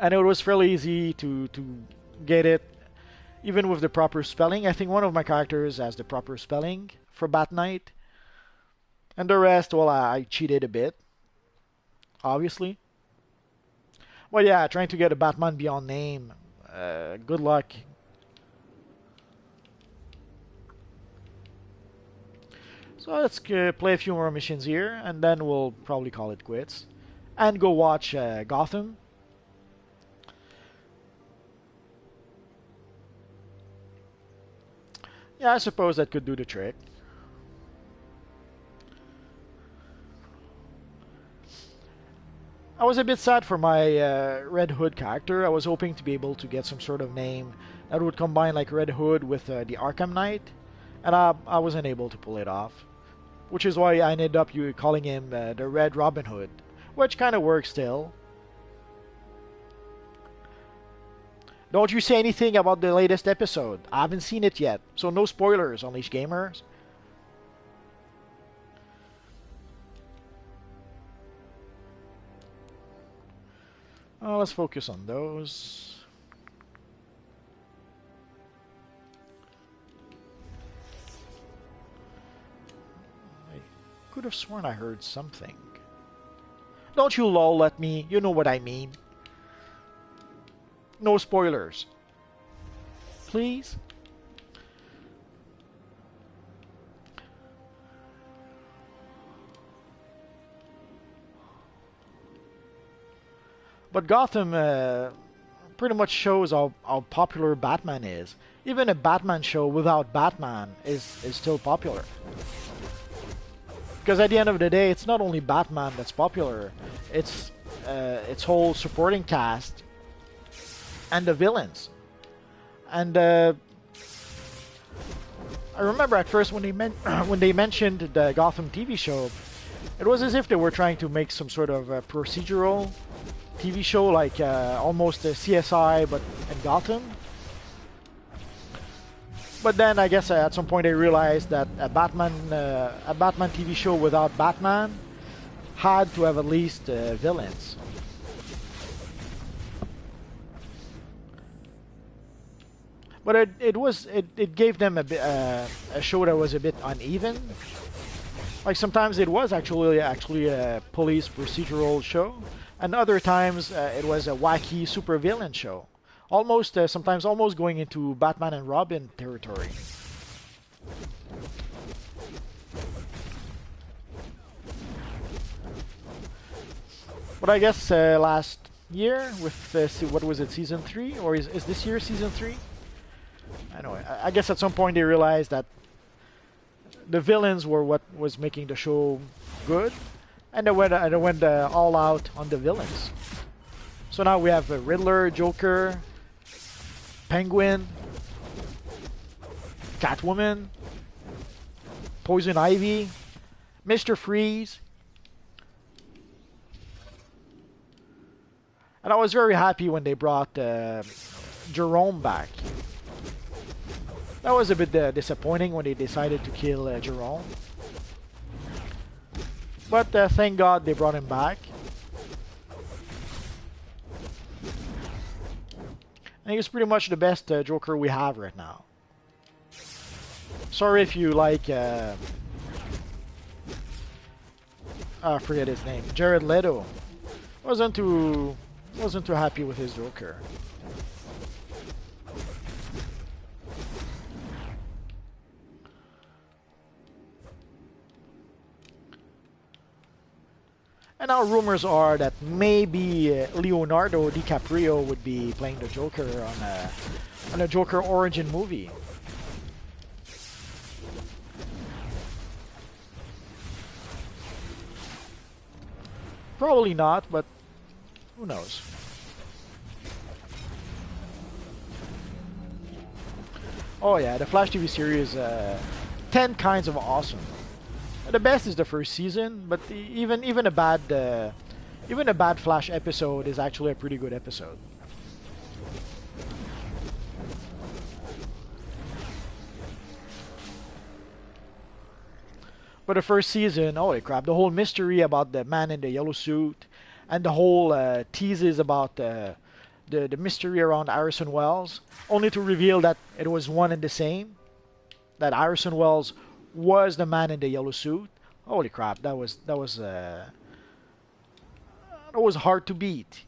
and it was fairly easy to get it, even with the proper spelling. I think one of my characters has the proper spelling for Bat Knight, and the rest, well, I cheated a bit, obviously. Well, yeah, trying to get a Batman Beyond name. Good luck. So let's play a few more missions here, and then we'll probably call it quits. And go watch Gotham. Yeah, I suppose that could do the trick. I was a bit sad for my Red Hood character. I was hoping to be able to get some sort of name that would combine like Red Hood with the Arkham Knight, and I wasn't able to pull it off. Which is why I ended up calling him the Red Robin Hood, which kind of works still. Don't you say anything about the latest episode. I haven't seen it yet, so no spoilers, Unleashed Gamers. Let's focus on those. I could have sworn I heard something. Don't you lol at me, you know what I mean. No spoilers. Please? But Gotham pretty much shows how popular Batman is. Even a Batman show without Batman is still popular. Because at the end of the day, it's not only Batman that's popular. It's its whole supporting cast and the villains. And I remember at first when they mentioned the Gotham TV show, it was as if they were trying to make some sort of procedural TV show, like almost a CSI but in Gotham. But then I guess at some point they realized that a Batman TV show without Batman had to have at least villains. But it gave them a show that was a bit uneven. Like sometimes it was actually a police procedural show, and other times it was a wacky supervillain show. Almost sometimes almost going into Batman and Robin territory. But I guess last year with what was it, season 3, or is this year season 3? Anyway, I guess at some point they realized that the villains were what was making the show good, and they went all out on the villains. So now we have Riddler, Joker, Penguin, Catwoman, Poison Ivy, Mr. Freeze. And I was very happy when they brought Jerome back. That was a bit disappointing when they decided to kill Jerome. But thank God they brought him back. And he's pretty much the best Joker we have right now. Sorry if you like... I forget his name. Jared Leto. Wasn't too happy with his Joker. And now rumors are that maybe Leonardo DiCaprio would be playing the Joker on a Joker origin movie. Probably not, but who knows? Oh yeah, the Flash TV series, 10 kinds of awesome. The best is the first season, but even a bad Flash episode is actually a pretty good episode. But the first season, holy crap, the whole mystery about the man in the yellow suit and the whole teases about the mystery around Harrison Wells, only to reveal that it was one and the same, that Harrison Wells was the man in the yellow suit. Holy crap, that was hard to beat.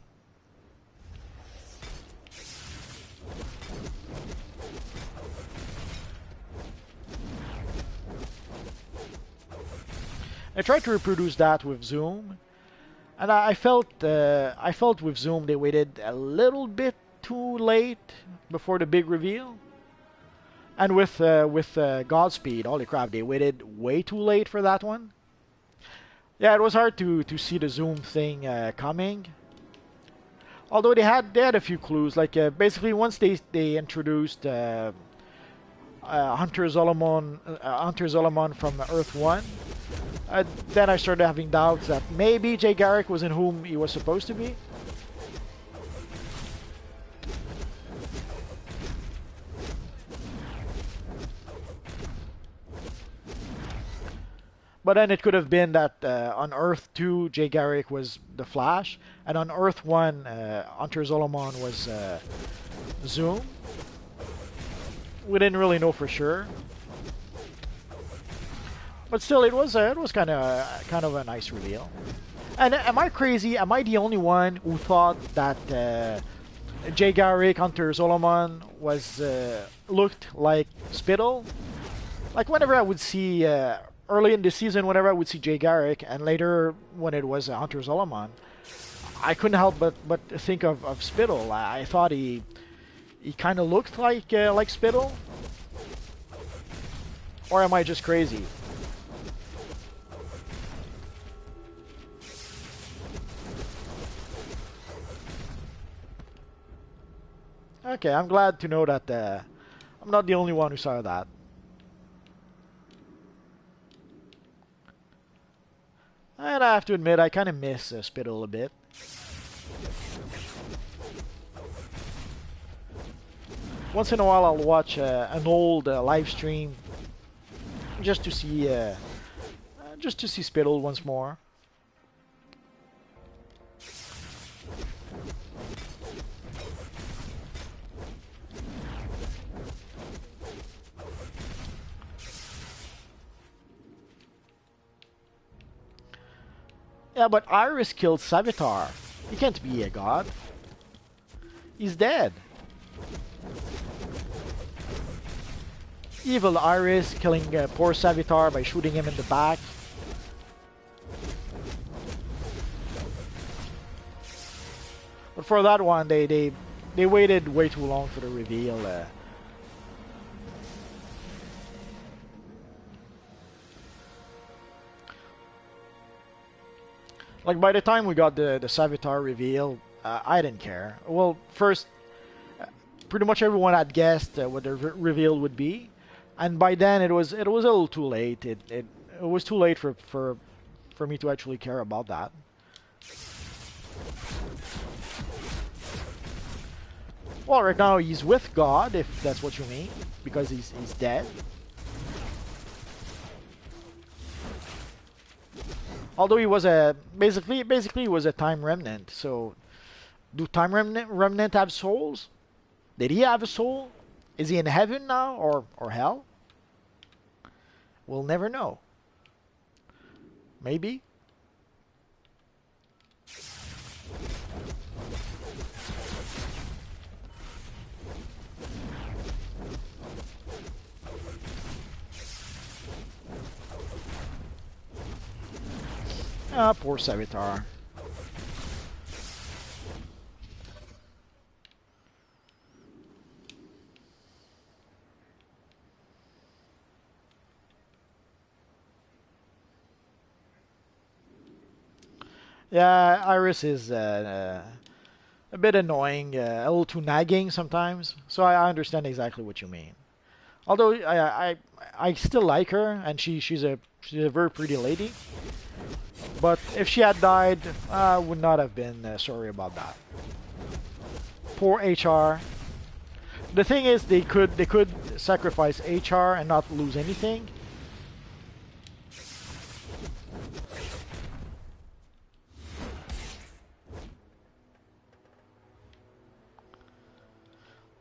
I tried to reproduce that with Zoom, and I felt with Zoom they waited a little bit too late before the big reveal, and with Godspeed, holy crap, they waited way too late for that one. Yeah, it was hard to see the Zoom thing coming. Although they had a few clues, like basically once they introduced Hunter Zolomon from Earth 1. Then I started having doubts that maybe Jay Garrick was in whom he was supposed to be. But then it could have been that on Earth 2, Jay Garrick was the Flash, and on Earth 1, Hunter Zolomon was Zoom. We didn't really know for sure. But still, it was kind of a nice reveal. And am I crazy? Am I the only one who thought that Jay Garrick, Hunter Zolomon was looked like Spittle? Like whenever I would see early in the season, whenever I would see Jay Garrick, and later when it was Hunter Zolomon, I couldn't help but think of Spittle. I thought he kind of looked like Spittle. Or am I just crazy? Okay, I'm glad to know that I'm not the only one who saw that. And I have to admit, I kind of miss Spittle a bit. Once in a while, I'll watch an old live stream just to see Spittle once more. Yeah, but Iris killed Savitar. He can't be a god. He's dead. Evil Iris killing poor Savitar by shooting him in the back. But for that one, they waited way too long for the reveal. Like by the time we got the Savitar reveal, I didn't care. Well, first, pretty much everyone had guessed what the reveal would be, and by then it was a little too late. It was too late for me to actually care about that. Well, right now he's with God, if that's what you mean, because he's dead. Although he was basically he was a time remnant. So, do time remnant have souls? Did he have a soul? Is he in heaven now or hell? We'll never know. Maybe. Ah, poor Savitar. Yeah, Iris is a bit annoying, a little too nagging sometimes. So I understand exactly what you mean. Although I still like her, and she's a very pretty lady. But if she had died, I would not have been sorry about that. Poor HR. The thing is, they could sacrifice HR and not lose anything.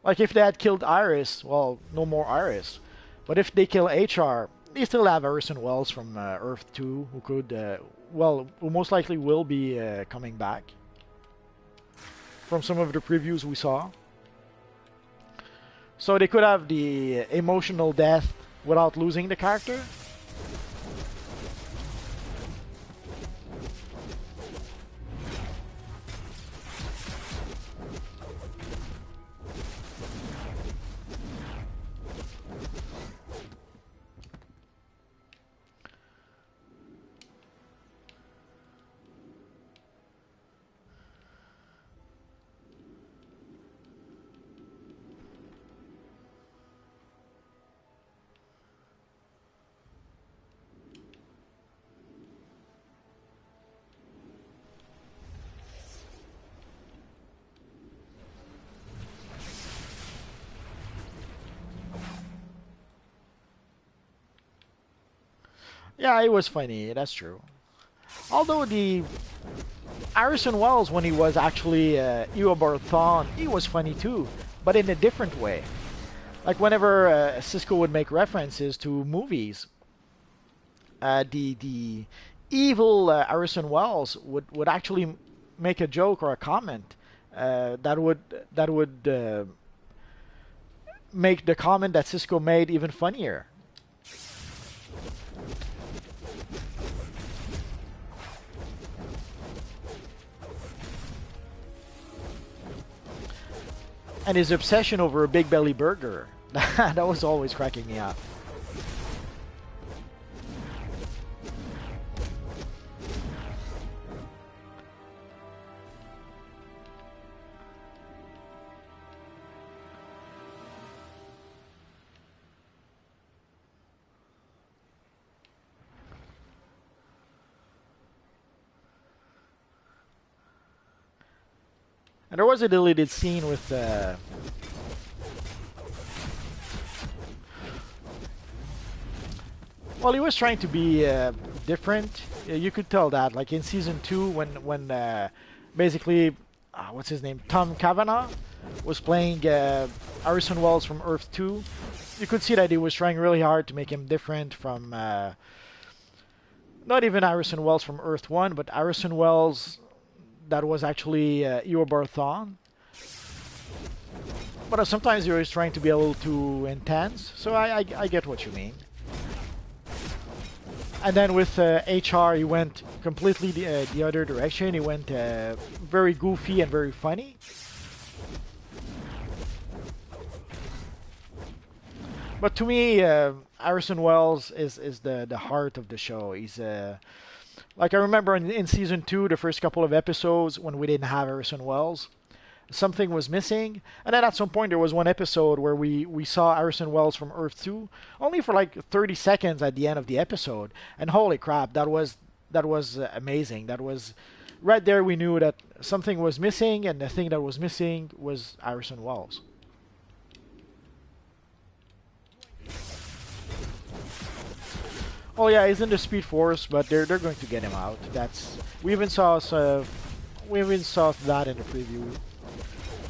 Like if they had killed Iris, well, no more Iris. But if they kill HR, they still have Orson Welles from Earth 2, who could, who most likely will be coming back. From some of the previews we saw. So they could have the emotional death without losing the character. Yeah, it was funny, that's true. Although the Harrison Wells, when he was actually Eobard Thawne, he was funny too, but in a different way. Like whenever Cisco would make references to movies, the evil Harrison Wells would actually make a joke or a comment that would make the comment that Cisco made even funnier. And his obsession over a Big Belly burger. That was always cracking me up. And there was a deleted scene with well, he was trying to be different. You could tell that, like in season 2, when basically, what's his name, Tom Cavanaugh was playing Harrison Wells from Earth 2. You could see that he was trying really hard to make him different from not even Harrison Wells from Earth 1, but Harrison Wells that was actually Eobard Thawne. But sometimes he was trying to be a little too intense, so I get what you mean. And then with HR, he went completely the other direction. He went very goofy and very funny. But to me, Harrison Wells is the heart of the show. He's like I remember in season 2, the first couple of episodes when we didn't have Harrison Wells, something was missing. And then at some point there was one episode where we saw Harrison Wells from Earth 2 only for like 30 seconds at the end of the episode. And holy crap, that was amazing. That was right there we knew that something was missing, and the thing that was missing was Harrison Wells. Oh yeah, he's in the Speed Force, but they're going to get him out. We even saw that in the preview.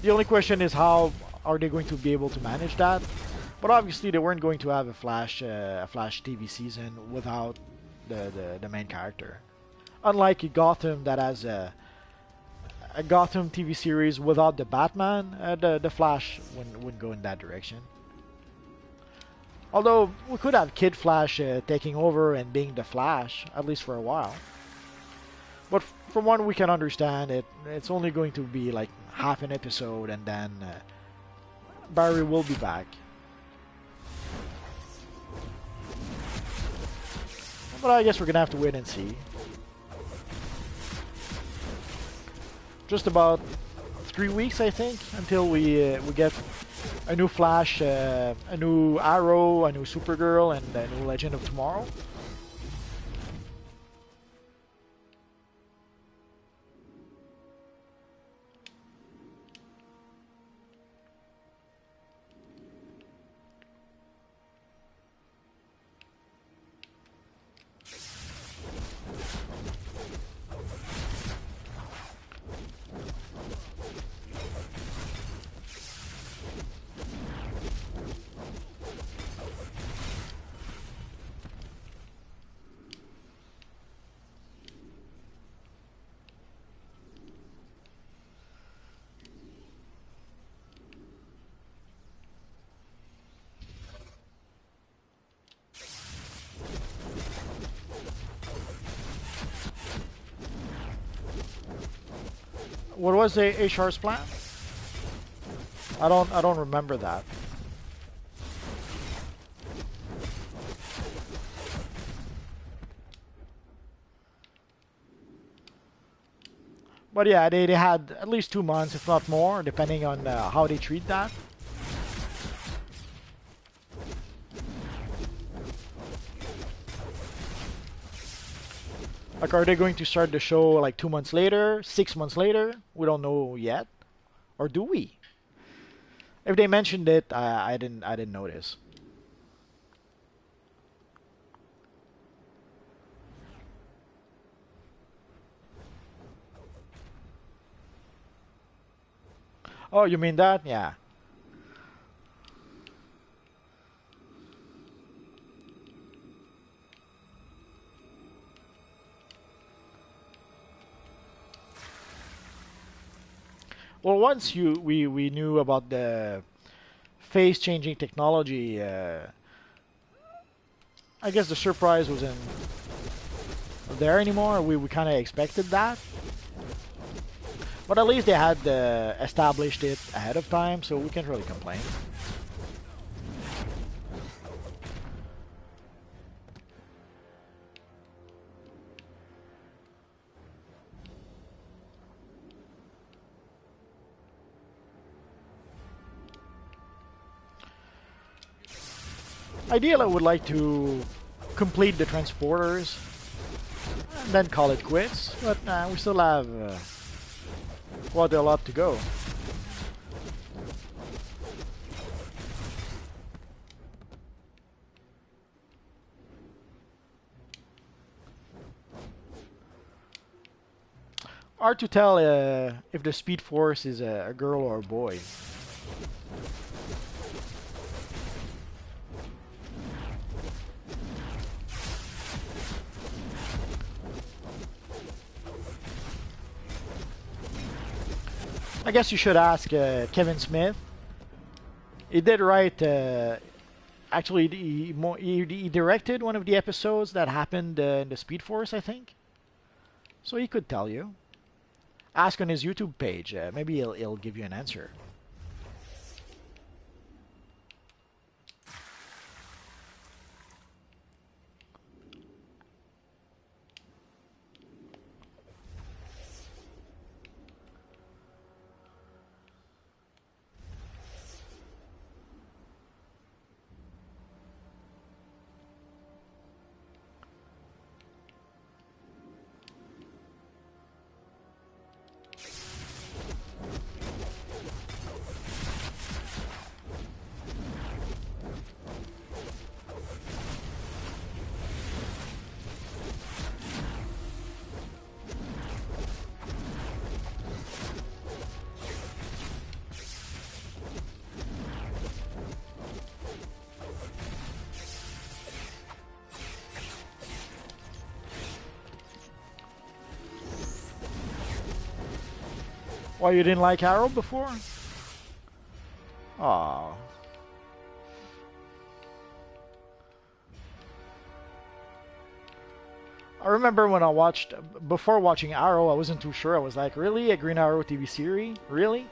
The only question is how are they going to be able to manage that? But obviously they weren't going to have a Flash TV season without the main character. Unlike Gotham that has a Gotham TV series without the Batman, the Flash wouldn't go in that direction. Although we could have Kid Flash taking over and being the Flash, at least for a while. But from what we can understand, it's only going to be like half an episode, and then Barry will be back. But I guess we're gonna have to wait and see. Just about 3 weeks, I think, until we get a new Flash, a new Arrow, a new Supergirl, and a new Legend of Tomorrow. What was the HR's plan? I don't remember that. But yeah, they had at least 2 months, if not more, depending on how they treat that. Like, are they going to start the show like 2 months later, 6 months later? We don't know yet, or do we? If they mentioned it, I didn't notice. Oh, you mean that? Yeah. Well, once we knew about the face changing technology, I guess the surprise wasn't there anymore. We kind of expected that, but at least they had established it ahead of time, so we can't really complain. Ideally, I would like to complete the transporters and then call it quits, but we still have quite a lot to go. Hard to tell if the Speed Force is a girl or a boy. I guess you should ask Kevin Smith. He did write. Actually, he directed one of the episodes that happened in the Speed Force, I think. So he could tell you. Ask on his YouTube page. Maybe he'll give you an answer. Why, you didn't like Arrow before? Aww. I remember when before watching Arrow, I wasn't too sure. I was like, really? A Green Arrow TV series? Really?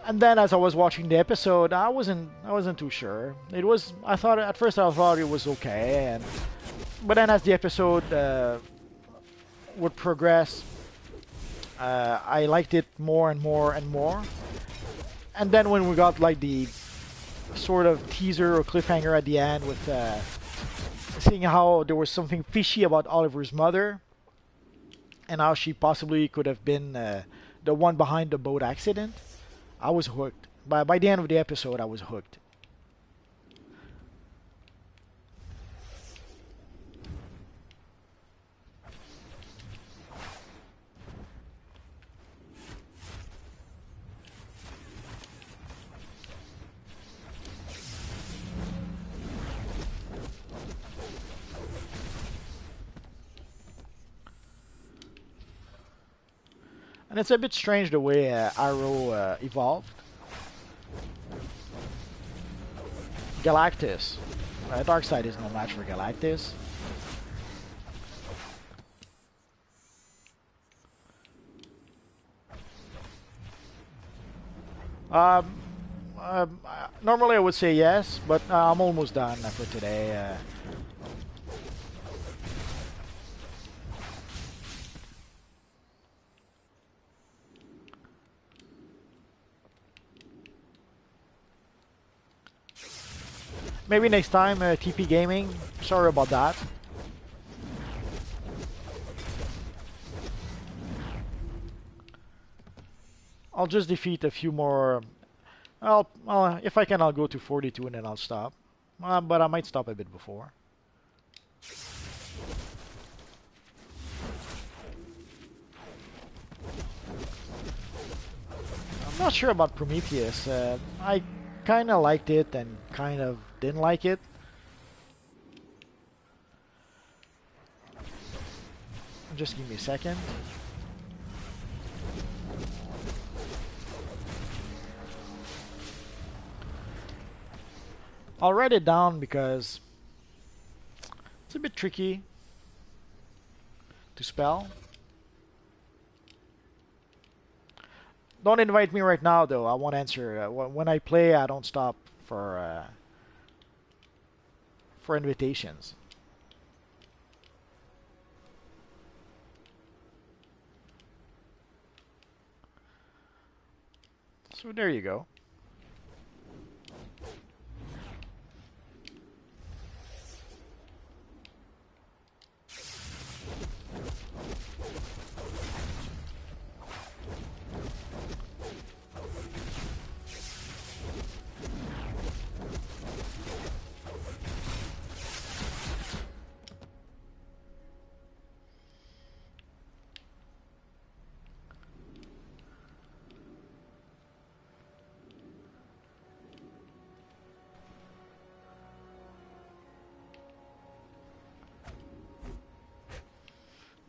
And then as I was watching the episode, I wasn't too sure. At first I thought it was okay, but then as the episode would progress, I liked it more and more and more. And then when we got like the sort of teaser or cliffhanger at the end with seeing how there was something fishy about Oliver's mother and how she possibly could have been the one behind the boat accident, I was hooked. By the end of the episode, I was hooked. And it's a bit strange the way Arrow evolved. Galactus. Darkseid is no match for Galactus. Um, Normally I would say yes, but I'm almost done for today. Maybe next time, TP Gaming. Sorry about that. I'll just defeat a few more. If I can, I'll go to 42 and then I'll stop. But I might stop a bit before. I'm not sure about Prometheus. I kind of liked it and kind of didn't like it. Just give me a second. I'll write it down because it's a bit tricky to spell. Don't invite me right now, though. I won't answer. When I play, I don't stop for invitations. So there you go.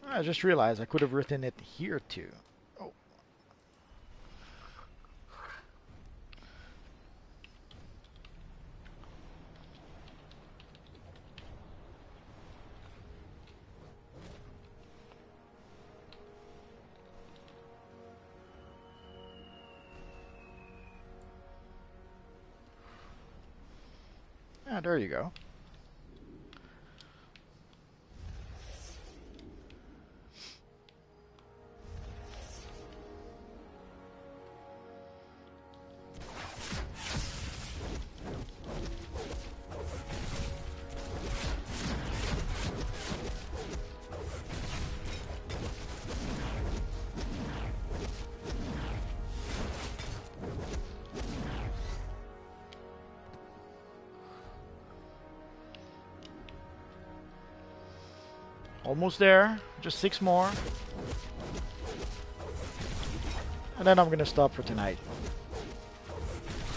I just realized I could have written it here too. Oh. Ah, there you go. Almost there. Just 6 more. And then I'm gonna stop for tonight.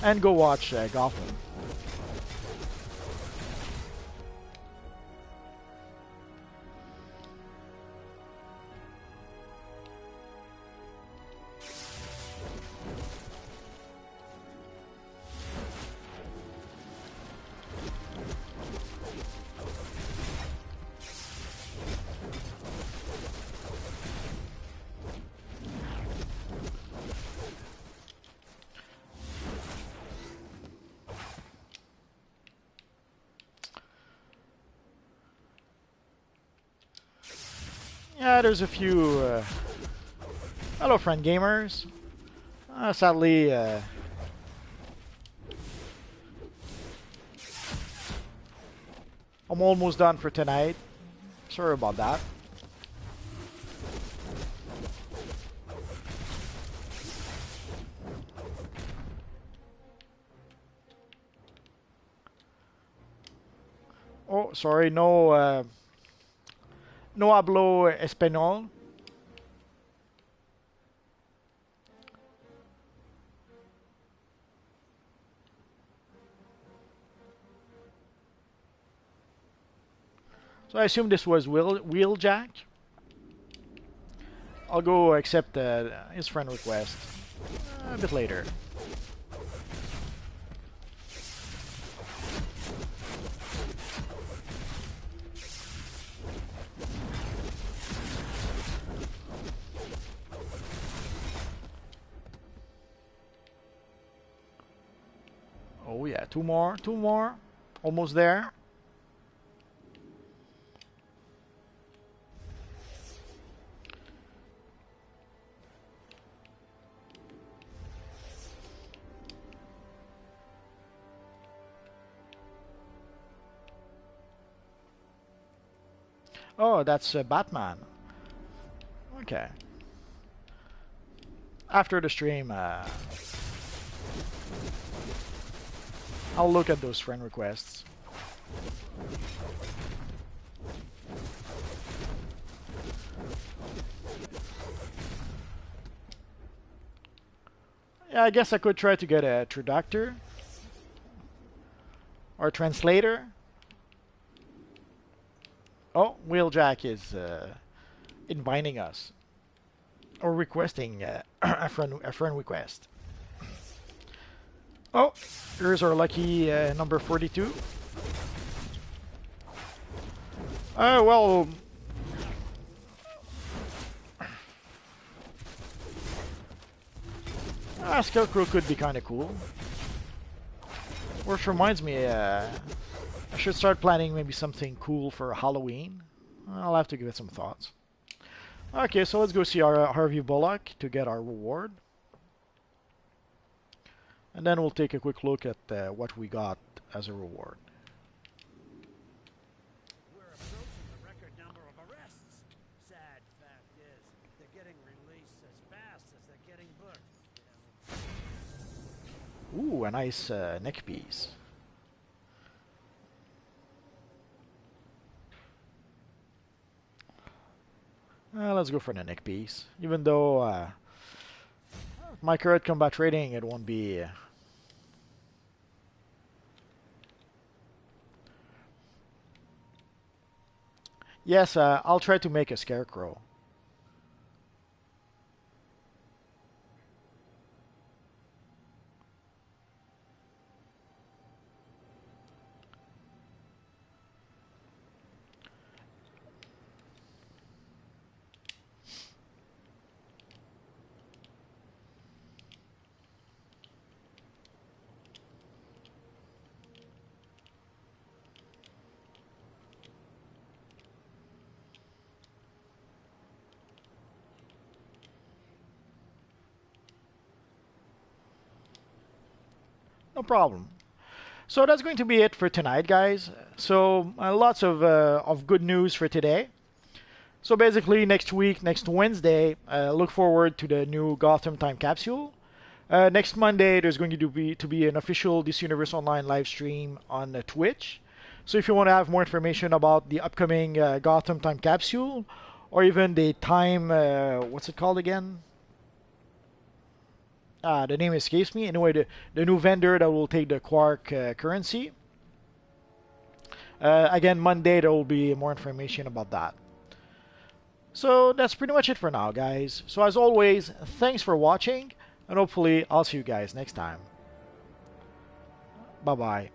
And go watch Gotham. Yeah, there's a few. Hello, friend gamers. Sadly, I'm almost done for tonight. Sorry about that. Oh, sorry, no hablo español. So I assume this was Wheeljack. I'll go accept his friend request a bit later. Oh yeah, two more, two more. Almost there. Oh, that's Batman. Okay. After the stream, I'll look at those friend requests. Yeah, I guess I could try to get a traductor or translator. Oh, Wheeljack is inviting us or requesting a friend request. Oh, here's our lucky number 42. Well, Scarecrow could be kind of cool. Which reminds me, I should start planning maybe something cool for Halloween. I'll have to give it some thoughts. Okay, so let's go see our Harvey Bullock to get our reward. And then we'll take a quick look at what we got as a reward. We're approaching the record number of arrests. Sad fact is, they're getting released as fast as they're getting booked. Ooh, a nice neck piece. Let's go for the neck piece. Even though my current combat rating, it won't be. Yes, I'll try to make a Scarecrow. No problem. So that's going to be it for tonight, guys. So lots of good news for today. So basically, next week, next Wednesday, look forward to the new Gotham Time Capsule. Next Monday, there's going to be an official DC Universe Online live stream on Twitch. So if you want to have more information about the upcoming Gotham Time Capsule, or even the time, what's it called again? The name escapes me. Anyway, the new vendor that will take the Quark currency. Again, Monday there will be more information about that. So that's pretty much it for now, guys. So as always, thanks for watching, and hopefully I'll see you guys next time. Bye-bye.